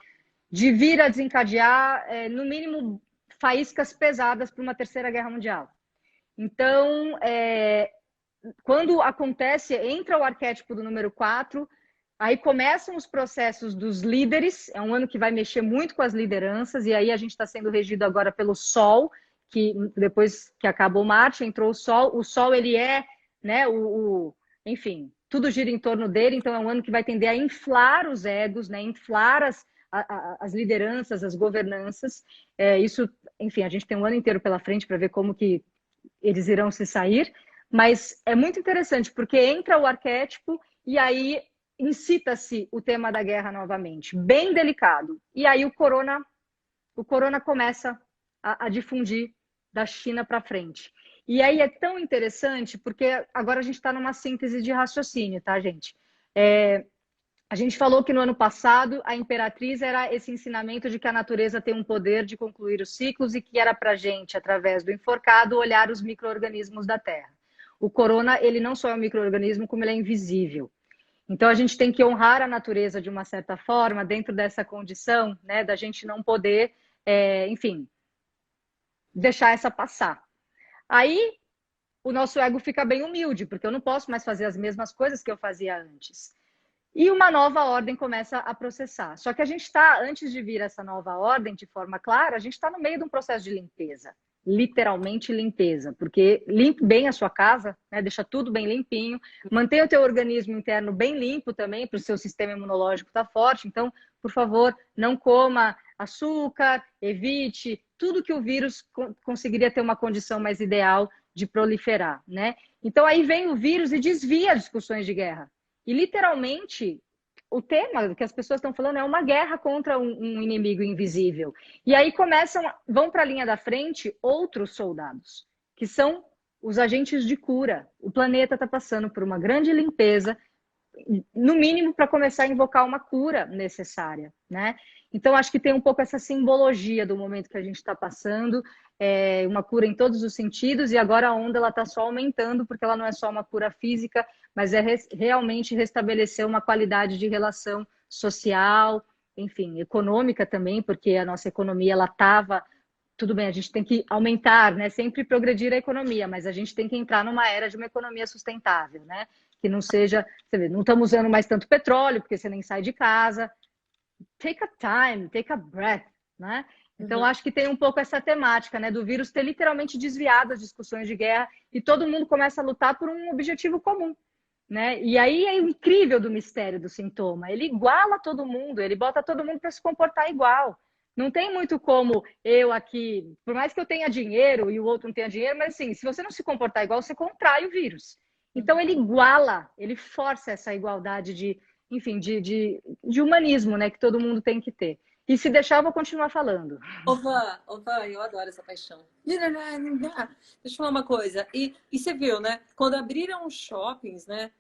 vir a desencadear, no mínimo, faíscas pesadas para uma terceira guerra mundial. Então, quando acontece, entra o arquétipo do número 4, aí começam os processos dos líderes, é um ano que vai mexer muito com as lideranças, e aí a gente está sendo regido agora pelo Sol, que depois que acabou Marte, entrou o Sol ele é, né, enfim, tudo gira em torno dele, então é um ano que vai tender a inflar os egos, né, inflar as lideranças, as governanças, isso, enfim, a gente tem um ano inteiro pela frente para ver como que eles irão se sair, mas é muito interessante, porque entra o arquétipo e aí incita-se o tema da guerra novamente, bem delicado. E aí o corona começa a difundir da China para frente. E aí é tão interessante, porque agora a gente está numa síntese de raciocínio, tá, gente? A gente falou que no ano passado a Imperatriz era esse ensinamento de que a natureza tem um poder de concluir os ciclos e que era para a gente, através do enforcado, olhar os micro-organismos da Terra. O corona, ele não só é um micro-organismo, como ele é invisível. Então, a gente tem que honrar a natureza de uma certa forma, dentro dessa condição, né, da gente não poder, enfim, deixar essa passar. Aí, o nosso ego fica bem humilde, porque eu não posso mais fazer as mesmas coisas que eu fazia antes. E uma nova ordem começa a processar. Só que a gente está, antes de vir essa nova ordem de forma clara, a gente está no meio de um processo de limpeza. Literalmente limpeza, porque limpe bem a sua casa, né? Deixa tudo bem limpinho, mantenha o teu organismo interno bem limpo também, para o seu sistema imunológico estar forte. Então, por favor, não coma açúcar, evite tudo que o vírus conseguiria ter uma condição mais ideal de proliferar, né? Então, aí vem o vírus e desvia as discussões de guerra. E, literalmente, o tema que as pessoas estão falando é uma guerra contra um inimigo invisível. E aí vão para a linha da frente outros soldados, que são os agentes de cura. O planeta está passando por uma grande limpeza, no mínimo para começar a invocar uma cura necessária, né? Então, acho que tem um pouco essa simbologia do momento que a gente está passando, uma cura em todos os sentidos, e agora a onda está só aumentando, porque ela não é só uma cura física, mas é realmente restabelecer uma qualidade de relação social, enfim, econômica também, porque a nossa economia, ela estava... Tudo bem, a gente tem que aumentar, né? Sempre progredir a economia, mas a gente tem que entrar numa era de uma economia sustentável, né? Que não seja... Você vê, não estamos usando mais tanto petróleo, porque você nem sai de casa. Take a time, take a breath, né? Então, acho que tem um pouco essa temática, né? Do vírus ter literalmente desviado as discussões de guerra e todo mundo começa a lutar por um objetivo comum, né? E aí é o incrível do mistério do sintoma. Ele iguala todo mundo, ele bota todo mundo para se comportar igual. Não tem muito como eu aqui, por mais que eu tenha dinheiro e o outro não tenha dinheiro, mas assim, se você não se comportar igual, você contrai o vírus. Então, ele iguala, ele força essa igualdade enfim, de humanismo, né, que todo mundo tem que ter. E se deixar, eu vou continuar falando. Ovan, eu adoro essa paixão. Deixa eu falar uma coisa. E você viu, né? Quando abriram os shoppings, né?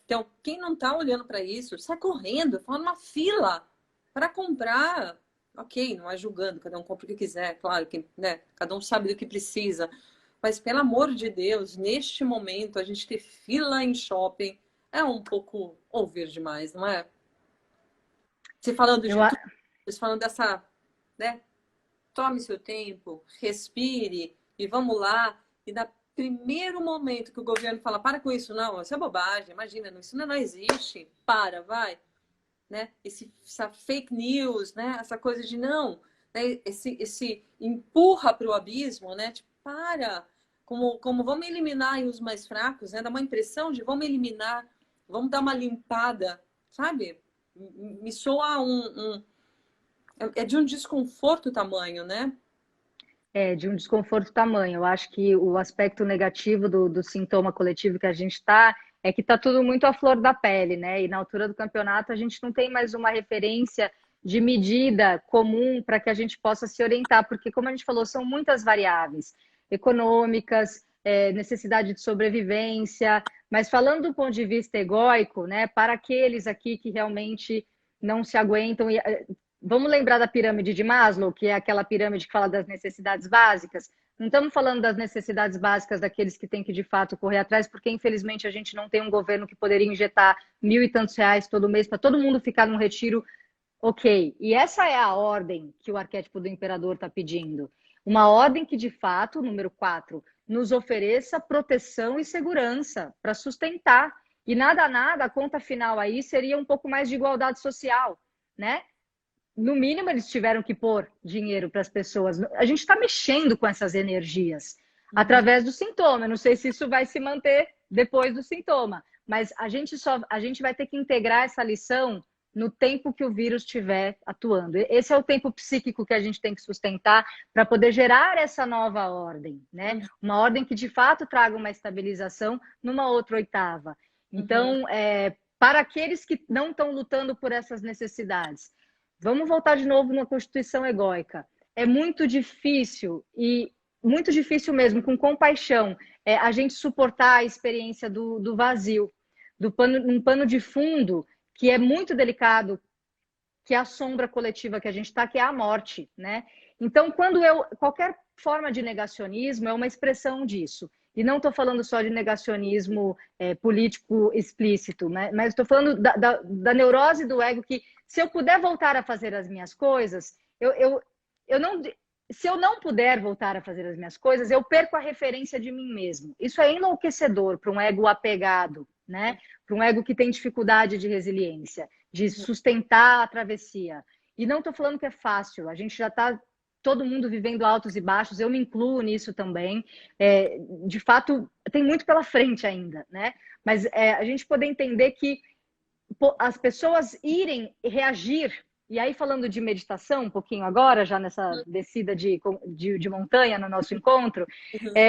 Então, quem não tá olhando para isso, sai correndo, faz uma fila para comprar. Ok, não é julgando, cada um compra o que quiser, claro que, né? Cada um sabe do que precisa. Mas, pelo amor de Deus, neste momento, a gente ter fila em shopping é um pouco ouvir demais, não é? Você falando de tudo, você falando dessa, né? Tome seu tempo, respire e vamos lá. E da primeiro momento que o governo fala, para com isso, não, isso é bobagem, imagina, isso não existe, vai. Né? Essa fake news, né? Essa coisa de não, né? Esse empurra para o abismo, né? Tipo, como vamos eliminar os mais fracos, né? Dá uma impressão de vamos eliminar, vamos dar uma limpada, sabe? Me soa É de um desconforto tamanho, né? É, de um desconforto tamanho. Eu acho que o aspecto negativo do sintoma coletivo que a gente está é que está tudo muito à flor da pele, né? E na altura do campeonato a gente não tem mais uma referência de medida comum para que a gente possa se orientar, porque, como a gente falou, são muitas variáveis econômicas, necessidade de sobrevivência, mas falando do ponto de vista egóico, né, para aqueles aqui que realmente não se aguentam, vamos lembrar da pirâmide de Maslow, que é aquela pirâmide que fala das necessidades básicas. Não estamos falando das necessidades básicas daqueles que têm que, de fato, correr atrás, porque, infelizmente, a gente não tem um governo que poderia injetar 1.000 e tantos reais todo mês para todo mundo ficar num retiro. Ok. E essa é a ordem que o arquétipo do imperador está pedindo. Uma ordem que, de fato, número 4, nos ofereça proteção e segurança para sustentar. E nada, a conta final aí seria um pouco mais de igualdade social, né? No mínimo, eles tiveram que pôr dinheiro para as pessoas. A gente está mexendo com essas energias através do sintoma. Eu não sei se isso vai se manter depois do sintoma, mas a gente vai ter que integrar essa lição no tempo que o vírus estiver atuando. Esse é o tempo psíquico que a gente tem que sustentar para poder gerar essa nova ordem, né? Uma ordem que de fato traga uma estabilização numa outra oitava. Então, para aqueles que não estão lutando por essas necessidades, vamos voltar de novo na Constituição egóica. É muito difícil, e muito difícil mesmo, com compaixão, a gente suportar a experiência do vazio, um pano de fundo que é muito delicado, que é a sombra coletiva que a gente está, que é a morte, né? Então, qualquer forma de negacionismo é uma expressão disso. E não estou falando só de negacionismo político explícito, né? Mas estou falando da neurose do ego que, se eu puder voltar a fazer as minhas coisas, eu não, se eu não puder voltar a fazer as minhas coisas, eu perco a referência de mim mesmo. Isso é enlouquecedor para um ego apegado, né? Para um ego que tem dificuldade de resiliência, de sustentar a travessia. E não estou falando que é fácil, a gente já está todo mundo vivendo altos e baixos, eu me incluo nisso também. De fato, tem muito pela frente ainda, né? Mas a gente poder entender que as pessoas irem reagir, e aí falando de meditação um pouquinho agora, já nessa descida de montanha no nosso encontro,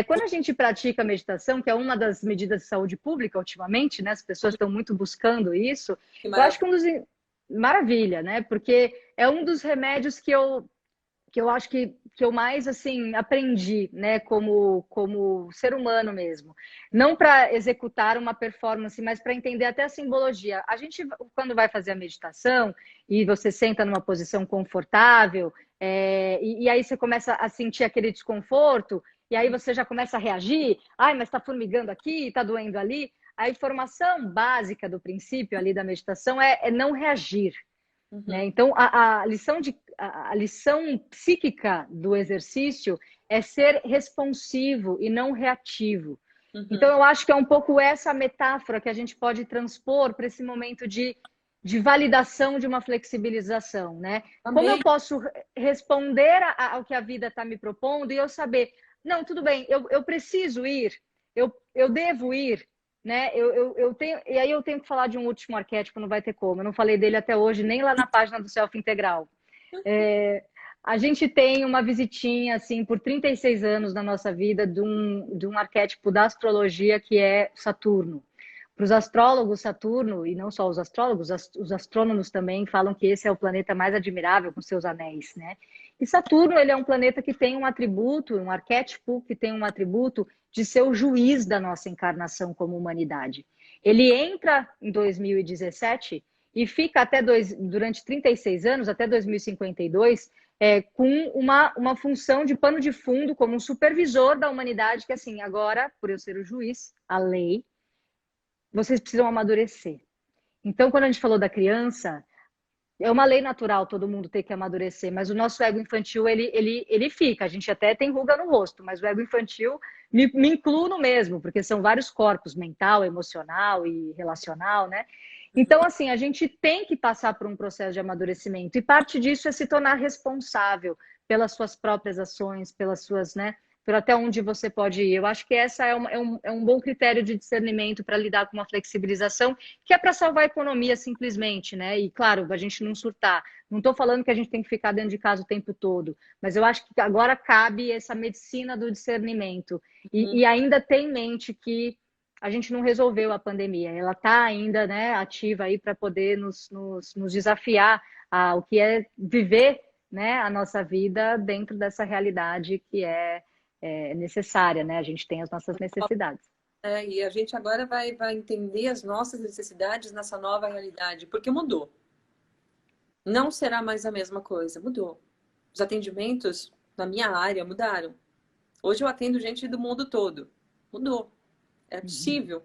quando a gente pratica meditação, que é uma das medidas de saúde pública ultimamente, né? As pessoas estão muito buscando isso, eu acho que maravilha, né? Porque é um dos remédios que eu acho que eu mais assim aprendi, né, como ser humano mesmo. Não para executar uma performance, mas para entender até a simbologia. A gente, quando vai fazer a meditação e você senta numa posição confortável, e aí você começa a sentir aquele desconforto, e aí você já começa a reagir, ai, mas está formigando aqui, está doendo ali. A informação básica do princípio ali da meditação é não reagir. Né? Então, a lição psíquica do exercício é ser responsivo e não reativo. Então, eu acho que é um pouco essa metáfora que a gente pode transpor para esse momento de validação de uma flexibilização. Né? Como eu posso responder ao que a vida está me propondo e eu saber, não, tudo bem, eu preciso ir, eu devo ir, né? Eu tenho, e aí eu tenho que falar de um último arquétipo, não vai ter como. Eu não falei dele até hoje, nem lá na página do Self Integral. A gente tem uma visitinha, assim, por 36 anos na nossa vida, de um arquétipo da astrologia que é Saturno. Para os astrólogos, Saturno, e não só os astrólogos, os astrônomos também falam que esse é o planeta mais admirável com seus anéis, né? E Saturno, ele é um planeta que tem um atributo, um arquétipo que tem um atributo de ser o juiz da nossa encarnação como humanidade. Ele entra em 2017 e fica durante 36 anos, até 2052, com uma função de pano de fundo, como um supervisor da humanidade, que assim, agora, por eu ser o juiz, a lei, vocês precisam amadurecer. Então, quando a gente falou da criança, é uma lei natural todo mundo ter que amadurecer, mas o nosso ego infantil, ele fica. A gente até tem ruga no rosto, mas o ego infantil me incluo no mesmo, porque são vários corpos, mental, emocional e relacional, né? Então, assim, a gente tem que passar por um processo de amadurecimento, e parte disso é se tornar responsável pelas suas próprias ações, pelas suas, né, por até onde você pode ir. Eu acho que essa é um bom critério de discernimento para lidar com uma flexibilização, que é para salvar a economia simplesmente, né? E claro, a gente não surtar. Não estou falando que a gente tem que ficar dentro de casa o tempo todo, mas eu acho que agora cabe essa medicina do discernimento. E ainda tem em mente que a gente não resolveu a pandemia, ela está ainda, né, ativa aí para poder nos desafiar o que é viver, né, a nossa vida dentro dessa realidade que é necessária, né? A gente tem as nossas necessidades. E a gente agora vai entender as nossas necessidades nessa nova realidade, porque mudou. Não será mais a mesma coisa, mudou. Os atendimentos na minha área mudaram. Hoje eu atendo gente do mundo todo. Mudou. É possível.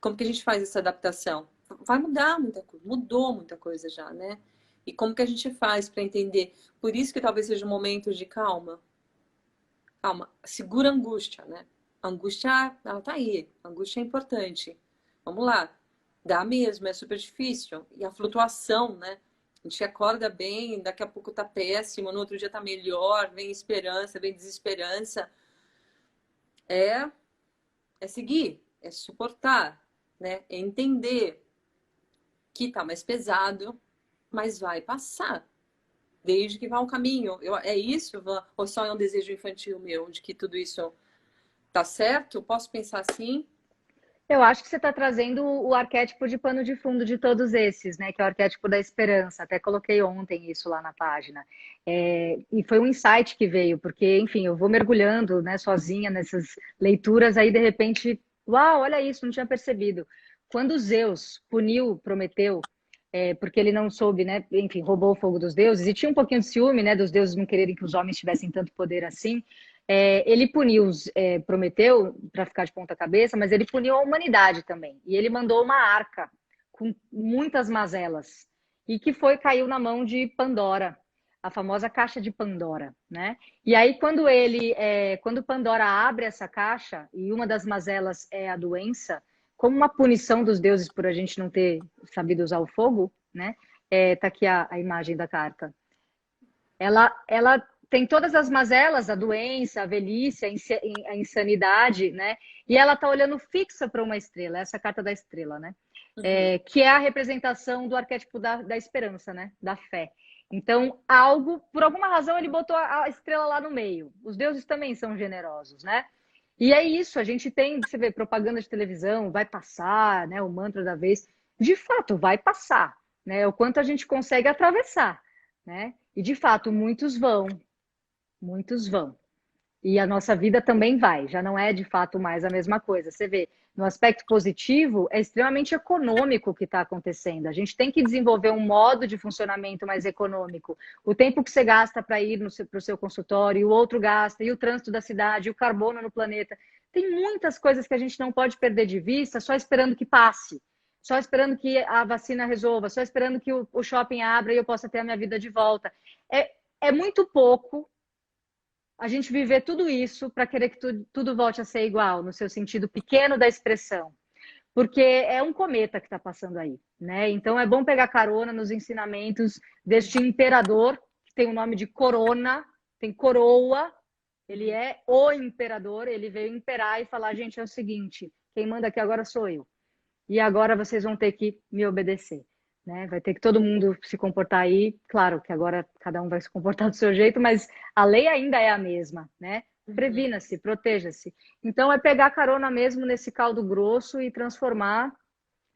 Como que a gente faz essa adaptação? Vai mudar muita coisa. Mudou muita coisa já, né? E como que a gente faz para entender? Por isso que talvez seja um momento de calma. Calma. Segura a angústia, né? A angústia, ela tá aí. A angústia é importante. Vamos lá. Dá mesmo, é super difícil. E a flutuação, né? A gente acorda bem, daqui a pouco tá péssimo, no outro dia tá melhor, vem esperança, vem desesperança. É seguir, é suportar, né? É entender que tá mais pesado, mas vai passar. Desde que vá ao caminho. É isso, Van? Ou só é um desejo infantil meu de que tudo isso tá certo? Posso pensar assim? Eu acho que você está trazendo o arquétipo de pano de fundo de todos esses, né? Que é o arquétipo da esperança. Até coloquei ontem isso lá na página. E foi um insight que veio, porque, enfim, eu vou mergulhando, né, sozinha nessas leituras, aí de repente, uau, olha isso, não tinha percebido. Quando Zeus puniu Prometeu, porque ele não soube, né? Enfim, roubou o fogo dos deuses, e tinha um pouquinho de ciúme, né? Dos deuses não quererem que os homens tivessem tanto poder assim. Ele puniu Prometeu para ficar de ponta cabeça, mas ele puniu a humanidade também. E ele mandou uma arca com muitas mazelas e que caiu na mão de Pandora, a famosa caixa de Pandora, né? E aí quando Pandora abre essa caixa e uma das mazelas é a doença, como uma punição dos deuses por a gente não ter sabido usar o fogo, né? Tá aqui a imagem da carta. Ela tem todas as mazelas, a doença, a velhice, a insanidade, né? E ela tá olhando fixa para uma estrela, essa carta da estrela, né? Que é a representação do arquétipo da esperança, né? Da fé. Então, por alguma razão, ele botou a estrela lá no meio. Os deuses também são generosos, né? E é isso, a gente tem, você vê, propaganda de televisão, vai passar, né? O mantra da vez. De fato, vai passar, né? O quanto a gente consegue atravessar, né? E de fato, muitos vão, muitos vão. E a nossa vida também vai, já não é de fato mais a mesma coisa. Você vê, no aspecto positivo, é extremamente econômico o que está acontecendo. A gente tem que desenvolver um modo de funcionamento mais econômico. O tempo que você gasta para ir para o seu consultório, o outro gasta, e o trânsito da cidade, e o carbono no planeta. Tem muitas coisas que a gente não pode perder de vista só esperando que passe. Só esperando que a vacina resolva, só esperando que o shopping abra e eu possa ter a minha vida de volta. É muito pouco a gente viver tudo isso para querer que tudo volte a ser igual, no seu sentido pequeno da expressão. Porque é um cometa que está passando aí, né? Então é bom pegar carona nos ensinamentos deste imperador, que tem o nome de Corona, tem coroa, ele é o imperador, ele veio imperar e falar, gente, é o seguinte, quem manda aqui agora sou eu. E agora vocês vão ter que me obedecer. Né? Vai ter que todo mundo se comportar aí. Claro que agora cada um vai se comportar do seu jeito, mas a lei ainda é a mesma, né? Previna-se, proteja-se. Então é pegar carona mesmo nesse caldo grosso e transformar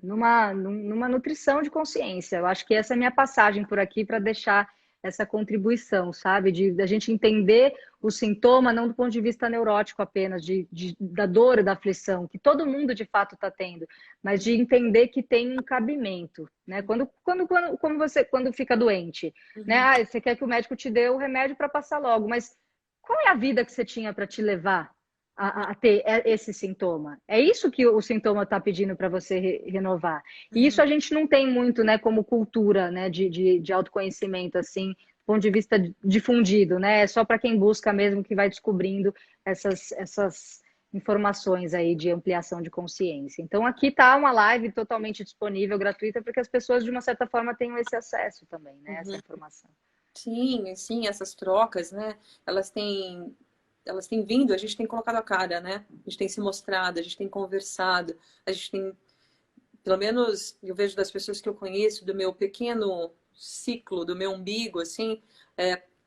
numa nutrição de consciência. Eu acho que essa é a minha passagem por aqui para deixar essa contribuição, sabe? Da gente entender o sintoma não do ponto de vista neurótico apenas, da dor e da aflição, que todo mundo de fato está tendo, mas de entender que tem um cabimento, né? Quando fica doente, né? Você quer que o médico te dê o remédio para passar logo, mas qual é a vida que você tinha para te levar a ter esse sintoma? É isso que o sintoma está pedindo para você renovar. E isso a gente não tem muito, né, como cultura, né, de autoconhecimento, assim, do ponto de vista difundido, né? É só para quem busca mesmo que vai descobrindo essas informações aí de ampliação de consciência. Então aqui está uma live totalmente disponível, gratuita, para que as pessoas, de uma certa forma, tenham esse acesso também, né, essa informação. Sim, sim, essas trocas, né? Elas têm elas têm vindo, a gente tem colocado a cara, né? A gente tem se mostrado, a gente tem conversado, a gente tem, pelo menos eu vejo das pessoas que eu conheço, do meu pequeno ciclo, do meu umbigo, assim,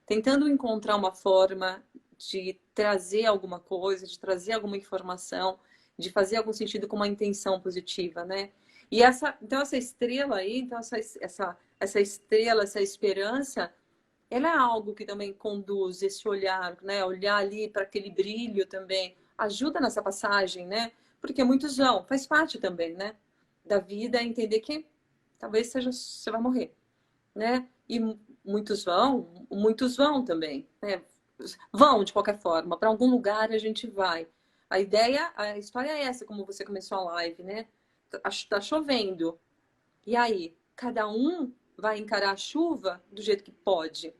tentando encontrar uma forma de trazer alguma coisa, de trazer alguma informação, de fazer algum sentido com uma intenção positiva, né? E então essa estrela aí, então essa estrela, essa esperança, ela é algo que também conduz esse olhar, né? Olhar ali para aquele brilho também ajuda nessa passagem, né? Porque muitos vão, faz parte também, né? Da vida, entender que talvez seja você vai morrer, né? E muitos vão também, né? Vão de qualquer forma, para algum lugar a gente vai. A história é essa, como você começou a live, né? Tá chovendo. E aí, cada um vai encarar a chuva do jeito que pode.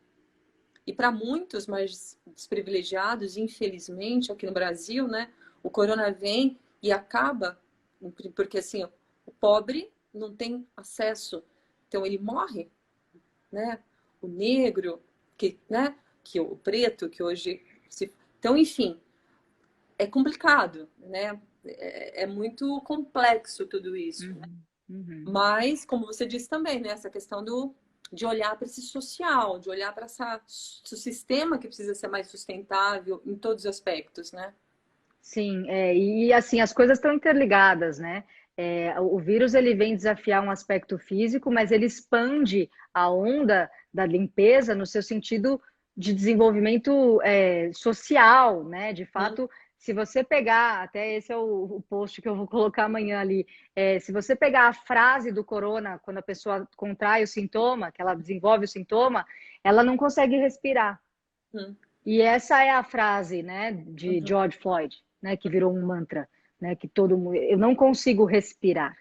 E para muitos mais desprivilegiados, infelizmente, aqui no Brasil, né, o corona vem e acaba, porque assim, o pobre não tem acesso, então ele morre, né? O negro, né, que o preto, que hoje se... Então, enfim, é complicado, né? É muito complexo tudo isso. Uhum, uhum. Mas, como você disse também, né? Essa questão de olhar para esse social, de olhar para esse sistema que precisa ser mais sustentável em todos os aspectos, né? Sim, e assim, as coisas estão interligadas, né? O vírus ele vem desafiar um aspecto físico, mas ele expande a onda da limpeza no seu sentido de desenvolvimento social, né? De Hum, fato, se você pegar, até esse é o post que eu vou colocar amanhã ali, se você pegar a frase do corona, quando a pessoa contrai o sintoma, que ela desenvolve o sintoma, ela não consegue respirar. hum, E essa é a frase, né, de uhum, George Floyd, né, que virou um mantra, né, que todo mundo, eu não consigo respirar.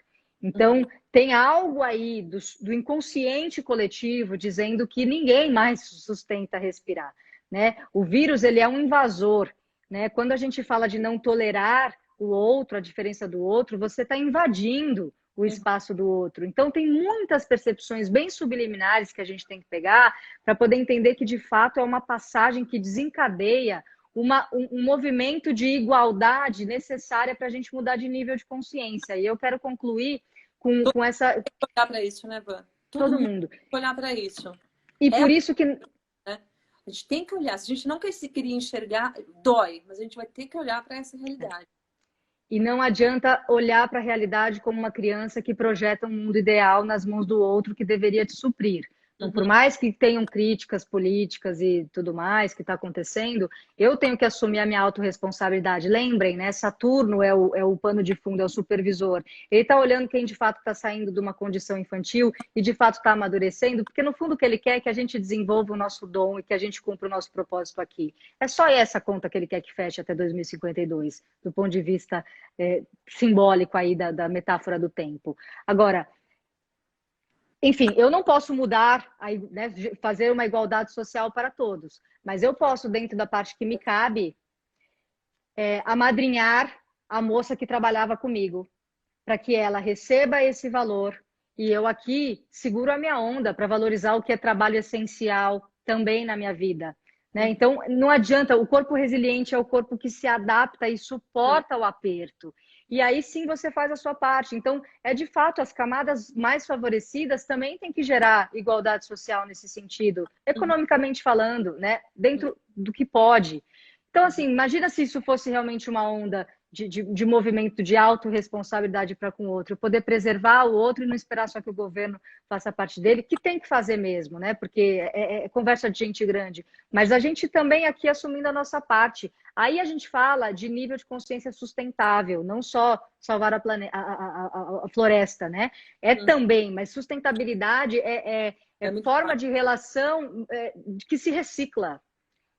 uhum, Então, tem algo aí do inconsciente coletivo dizendo que ninguém mais sustenta respirar, né? O vírus, ele é um invasor, né? Quando a gente fala de não tolerar o outro, a diferença do outro, você está invadindo o uhum. espaço do outro. Então, tem muitas percepções bem subliminares que a gente tem que pegar para poder entender que, de fato, é uma passagem que desencadeia um movimento de igualdade necessária para a gente mudar de nível de consciência. E eu quero concluir Todo com essa. mundo tem que olhar para isso, né, Van? Todo Todo mundo mundo. tem que olhar para isso. E É, por isso que. né? A gente tem que olhar. Se a gente não queria enxergar, dói, mas a gente vai ter que olhar para essa realidade. E não adianta olhar para a realidade como uma criança que projeta um mundo ideal nas mãos do outro que deveria te suprir. Então, por Uhum. mais que tenham críticas políticas e tudo mais que está acontecendo, eu tenho que assumir a minha autorresponsabilidade. Lembrem, né? Saturno é o pano de fundo, é o supervisor. Ele está olhando quem de fato está saindo de uma condição infantil e de fato está amadurecendo, porque no fundo o que ele quer é que a gente desenvolva o nosso dom e que a gente cumpra o nosso propósito aqui. É só essa conta que ele quer que feche até 2052, do ponto de vista simbólico aí da metáfora do tempo. Agora, enfim, eu não posso mudar, né, fazer uma igualdade social para todos, mas eu posso, dentro da parte que me cabe, amadrinhar a moça que trabalhava comigo, para que ela receba esse valor e eu aqui seguro a minha onda para valorizar o que é trabalho essencial também na minha vida. Né? Uhum. Então, não adianta, o corpo resiliente é o corpo que se adapta e Uhum. suporta o aperto. E aí sim você faz a sua parte. Então, é de fato, as camadas mais favorecidas também têm que gerar igualdade social nesse sentido, Uhum. economicamente falando, né? Dentro do que pode. Então, Uhum. assim, imagina se isso fosse realmente uma onda de movimento de autorresponsabilidade para com o outro, poder preservar o outro e não esperar só que o governo faça parte dele, que tem que fazer mesmo, né? Porque é conversa de gente grande. Mas a gente também aqui assumindo a nossa parte. Aí a gente fala de nível de consciência sustentável, não só salvar a floresta, né? É Uhum. também, mas sustentabilidade É muito forma claro. de relação que se recicla.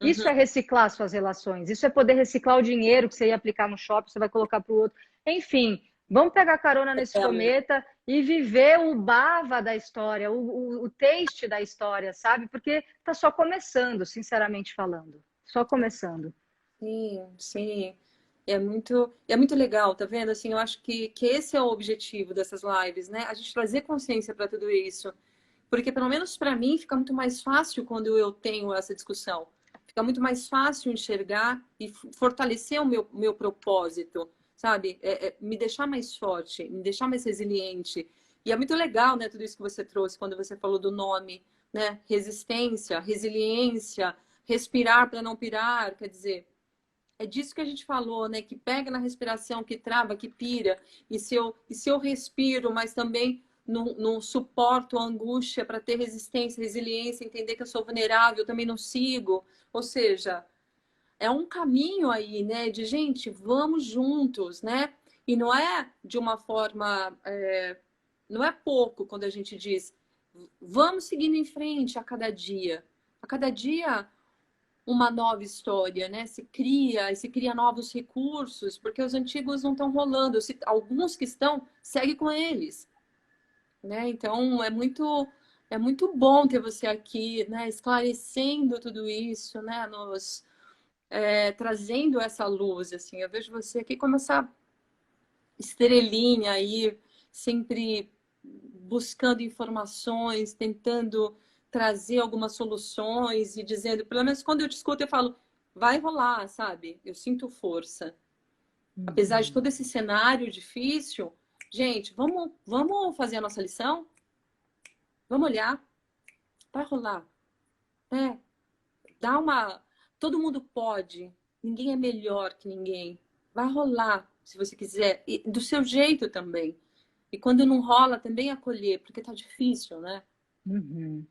Isso Uhum. é reciclar suas relações, isso é poder reciclar o dinheiro que você ia aplicar no shopping, você vai colocar para o outro. Enfim, vamos pegar carona nesse É, cometa e viver o bava da história, o taste da história, sabe? Porque está só começando, sinceramente falando. Só começando. sim, sim. É muito legal, tá vendo? Assim, eu acho que esse é o objetivo dessas lives, né? A gente trazer consciência para tudo isso. Porque, pelo menos para mim, fica muito mais fácil quando eu tenho essa discussão. Fica muito mais fácil enxergar e fortalecer o meu propósito, sabe? Me deixar mais forte, me deixar mais resiliente. E é muito legal, né, tudo isso que você trouxe quando você falou do nome, né? Resistência, resiliência, respirar para não pirar, quer dizer, é disso que a gente falou, né? Que pega na respiração, que trava, que pira. E se eu respiro, mas também não suporto a angústia para ter resistência, resiliência, entender que eu sou vulnerável, eu também não sigo. Ou seja, é um caminho aí, né? De gente, vamos juntos, né? E não é de uma forma, não é pouco quando a gente diz, vamos seguindo em frente a cada dia. A cada dia uma nova história, né? Se cria novos recursos, porque os antigos não estão rolando. Alguns que estão, segue com eles, né? Então é muito bom ter você aqui, né? Esclarecendo tudo isso, né? Trazendo essa luz, assim. Eu vejo você aqui como essa estrelinha aí, sempre buscando informações, tentando trazer algumas soluções e dizendo, pelo menos quando eu te escuto, eu falo, vai rolar, sabe? Eu sinto força. Apesar de todo esse cenário difícil, gente, vamos fazer a nossa lição? Vamos olhar, vai rolar. É, dá uma. Todo mundo pode, ninguém é melhor que ninguém. Vai rolar, se você quiser, e do seu jeito também. E quando não rola, também acolher, porque tá difícil, né? Uhum.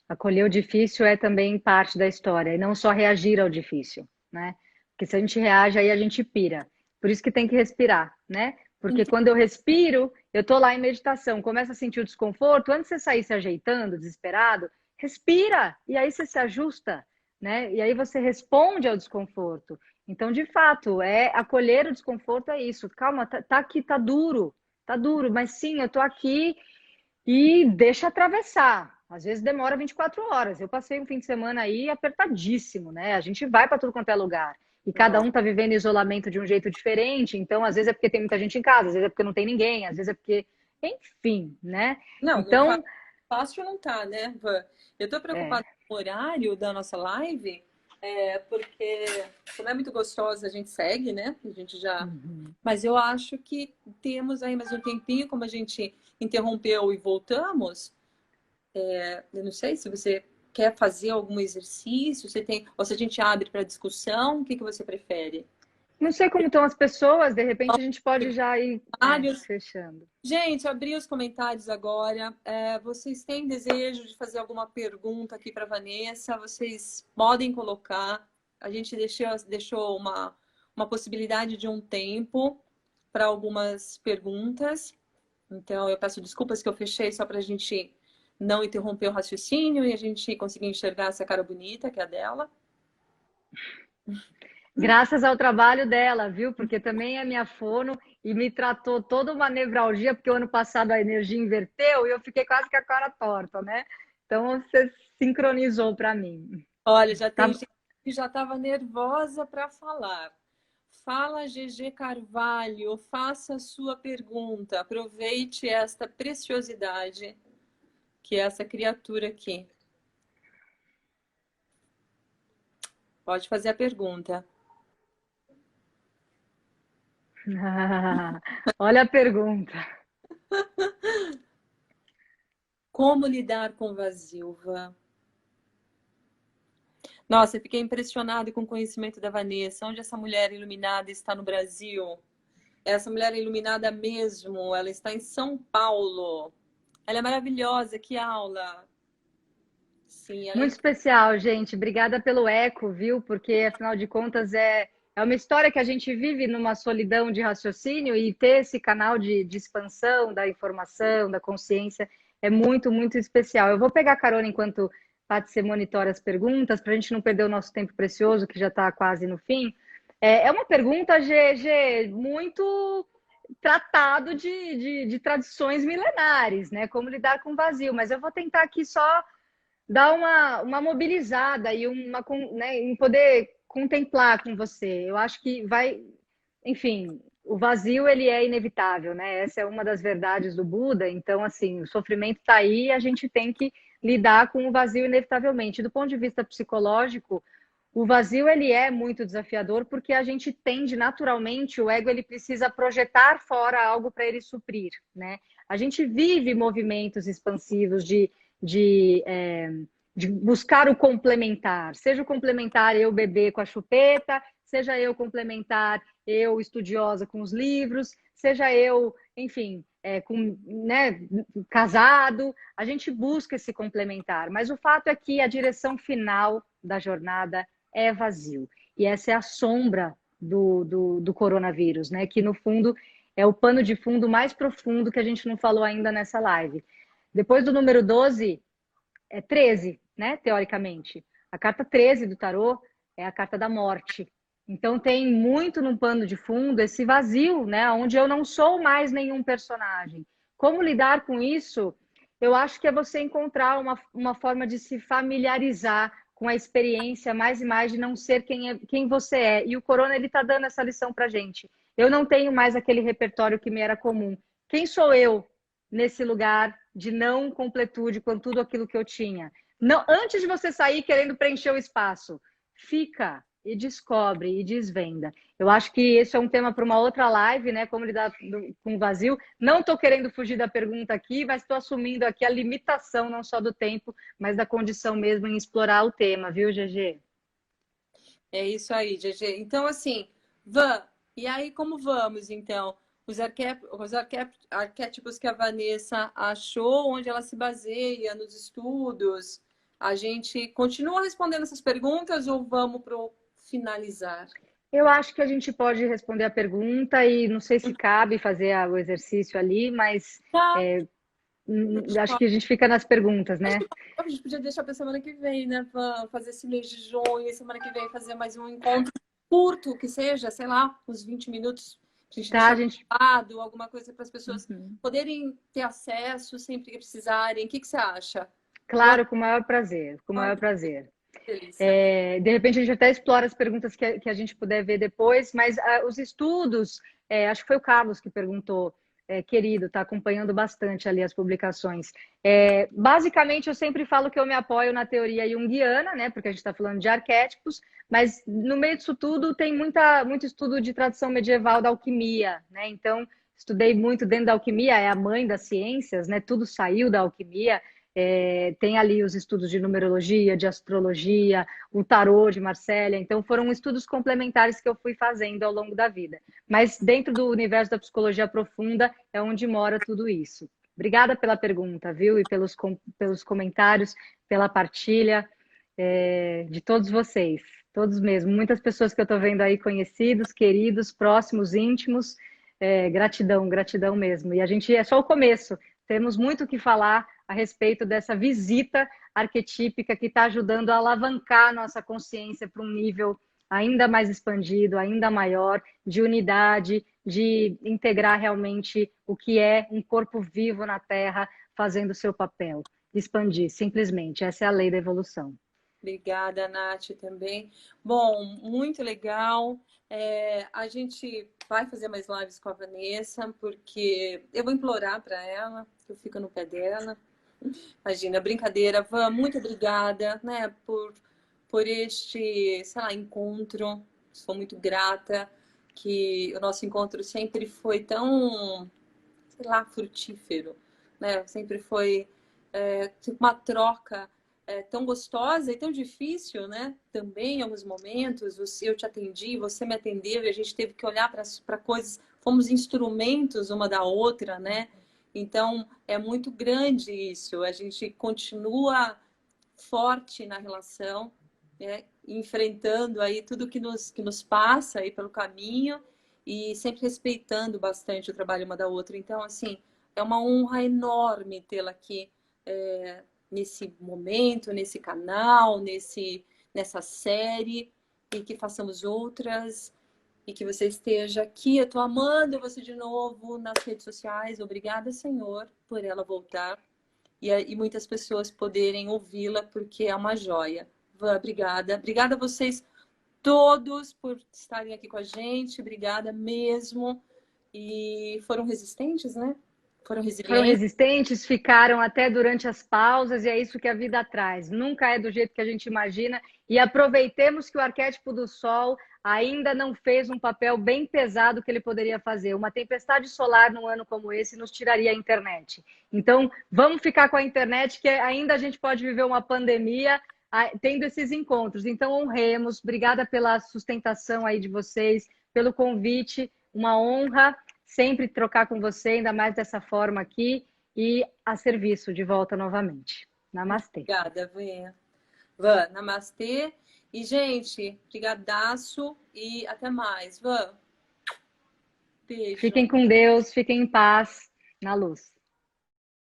Acolher o difícil é também parte da história, e não só reagir ao difícil, né? Porque se a gente reage, aí a gente pira. Por isso que tem que respirar, né? Porque Então, quando eu respiro, eu tô lá em meditação, começa a sentir o desconforto, antes de você sair se ajeitando, desesperado, respira, e aí você se ajusta, né? E aí você responde ao desconforto. Então, de fato, acolher o desconforto é isso. Calma, tá aqui, tá duro, mas sim, eu tô aqui e deixa atravessar. Às vezes demora 24 horas. Eu passei um fim de semana aí apertadíssimo, né? A gente vai para tudo quanto é lugar. E cada um está vivendo isolamento de um jeito diferente. Então, às vezes é porque tem muita gente em casa, às vezes é porque não tem ninguém, às vezes é porque. Enfim, né? não Então, fácil não tá, né, Van? Eu tô é. preocupada com o horário da nossa live, porque como é muito gostosa, a gente segue, né? A gente já. Uhum. Mas eu acho que temos aí mais um tempinho, como a gente interrompeu e voltamos. Eu não sei se você quer fazer algum exercício, você tem, ou se a gente abre para discussão, o que que você prefere? Não sei como estão as pessoas, de repente a gente pode já ir Vários. fechando. Gente, abri os comentários agora. Vocês têm desejo de fazer alguma pergunta aqui para Vanessa? Vocês podem colocar. A gente deixou uma possibilidade de um tempo para algumas perguntas. Então, eu peço desculpas que eu fechei só para a gente não interromper o raciocínio e a gente conseguir enxergar essa cara bonita, que é a dela. Graças ao trabalho dela, viu? Porque também é minha fono e me tratou toda uma nevralgia, porque o ano passado a energia inverteu e eu fiquei quase com a cara torta, né? Então você sincronizou para mim. Olha, já tem Tá. gente que já estava nervosa para falar. Fala, GG Carvalho, faça a sua pergunta. Aproveite esta preciosidade que é essa criatura aqui. Pode fazer a pergunta. Olha a pergunta. Como lidar com o vazio, Vã? Nossa, eu fiquei impressionada com o conhecimento da Vanessa. Onde essa mulher iluminada está no Brasil? Essa mulher é iluminada mesmo. Ela está em São Paulo. Ela é maravilhosa. Que aula! Sim, ela é Muito especial, gente. Obrigada pelo eco, viu? Porque, afinal de contas, é uma história que a gente vive numa solidão de raciocínio e ter esse canal de expansão da informação, da consciência, é muito, muito especial. Eu vou pegar carona enquanto Paty, você monitora as perguntas, para a gente não perder o nosso tempo precioso, que já está quase no fim. É uma pergunta, GG, muito tratado de tradições milenares, né? Como lidar com o vazio, mas eu vou tentar aqui só dar uma mobilizada e né, em poder contemplar com você. Eu acho que vai, enfim, o vazio ele é inevitável, né? Essa é uma das verdades do Buda. Então, assim, o sofrimento está aí, e a gente tem que lidar com o vazio inevitavelmente. Do ponto de vista psicológico, O vazio, ele é muito desafiador porque a gente tende naturalmente, o ego ele precisa projetar fora algo para ele suprir, né? A gente vive movimentos expansivos de buscar o complementar, seja o complementar eu beber com a chupeta, seja eu complementar eu estudiosa com os livros, seja eu, enfim, né, casado, a gente busca esse complementar, mas o fato é que a direção final da jornada é vazio. E essa é a sombra do coronavírus, né? Que no fundo é o pano de fundo mais profundo que a gente não falou ainda nessa live. Depois do número 12, é 13, né? Teoricamente. A carta 13 do tarô é a carta da morte. Então tem muito no pano de fundo esse vazio, né? Onde eu não sou mais nenhum personagem. Como lidar com isso? Eu acho que é você encontrar uma forma de se familiarizar com a experiência mais e mais de não ser quem você é. E o Corona, ele está dando essa lição para gente. Eu não tenho mais aquele repertório que me era comum. Quem sou eu nesse lugar de não completude com tudo aquilo que eu tinha? Não, antes de você sair querendo preencher o espaço, fica e descobre e desvenda. Eu acho que esse é um tema para uma outra live, né? Como lidar com o vazio. Não estou querendo fugir da pergunta aqui, mas estou assumindo aqui a limitação não só do tempo, mas da condição mesmo em explorar o tema, viu, GG? É isso aí, GG. Então, assim, e aí como vamos, então? Arquétipos que a Vanessa achou, onde ela se baseia nos estudos. A gente continua respondendo essas perguntas ou vamos para o finalizar? Eu acho que a gente pode responder a pergunta e não sei se cabe fazer o exercício ali, mas Tá. acho que a gente fica nas perguntas, né? A gente podia deixar para semana que vem, né? Para fazer esse mês de junho, e semana que vem fazer mais um encontro curto, que seja, sei lá, uns 20 minutos. A gente Tá, deixar a gente. gravado, alguma coisa para as pessoas Uhum. poderem ter acesso sempre que precisarem. O que você acha? Vamos? Claro, com o maior prazer, com o Ai, maior que prazer. delícia. De repente a gente até explora as perguntas que a gente puder ver depois, mas os estudos, acho que foi o Carlos que perguntou, querido, está acompanhando bastante ali as publicações. Basicamente, eu sempre falo que eu me apoio na teoria junguiana, né, porque a gente está falando de arquétipos, mas no meio disso tudo tem muito estudo de tradição medieval da alquimia, né? Então, estudei muito dentro da alquimia, é a mãe das ciências, né? Tudo saiu da alquimia. Tem ali os estudos de numerologia, de astrologia, o tarô de Marsella. Então, foram estudos complementares que eu fui fazendo ao longo da vida. Mas dentro do universo da psicologia profunda é onde mora tudo isso. Obrigada pela pergunta, viu? E pelos comentários, pela partilha de todos vocês. Todos mesmo. Muitas pessoas que eu estou vendo aí, conhecidos, queridos, próximos, íntimos. Gratidão, gratidão mesmo. E a gente é só o começo. Temos muito o que falar a respeito dessa visita arquetípica que está ajudando a alavancar a nossa consciência para um nível ainda mais expandido, ainda maior, de unidade, de integrar realmente o que é um corpo vivo na Terra fazendo o seu papel. Expandir, simplesmente. Essa é a lei da evolução. Obrigada, Nath, também. Bom, muito legal. A gente vai fazer mais lives com a Vanessa, porque eu vou implorar para ela, que eu fico no pé dela. Imagina, brincadeira. Van, muito obrigada, né, por este, sei lá, encontro. Sou muito grata que o nosso encontro sempre foi tão, sei lá, frutífero, né? Sempre foi tipo uma troca tão gostosa e tão difícil, né? Também em alguns momentos, eu te atendi, você me atendeu e a gente teve que olhar para coisas, fomos instrumentos uma da outra, né? Então é muito grande isso. A gente continua forte na relação, né? Enfrentando aí tudo que nos passa aí pelo caminho e sempre respeitando bastante o trabalho uma da outra. Então, assim, é uma honra enorme tê-la aqui nesse momento, nesse canal, nessa série, e que façamos outras, e que você esteja aqui. Eu estou amando você de novo nas redes sociais. Obrigada, Senhor, por ela voltar e muitas pessoas poderem ouvi-la, porque é uma joia. Obrigada. Obrigada a vocês todos por estarem aqui com a gente. Obrigada mesmo. E foram resistentes, né? Foram Foram resilientes. resistentes, ficaram até durante as pausas, e é isso que a vida traz. Nunca é do jeito que a gente imagina. E aproveitemos que o arquétipo do Sol ainda não fez um papel bem pesado que ele poderia fazer. Uma tempestade solar num ano como esse nos tiraria a internet. Então, vamos ficar com a internet, que ainda a gente pode viver uma pandemia tendo esses encontros. Então, honremos. Obrigada pela sustentação aí de vocês, pelo convite. Uma honra sempre trocar com você, ainda mais dessa forma aqui, e a serviço de volta novamente. Muito Namastê. obrigada, Van, namastê. E, gente, brigadaço e até mais. Van, beijo. Fiquem com Deus, fiquem em paz, na luz.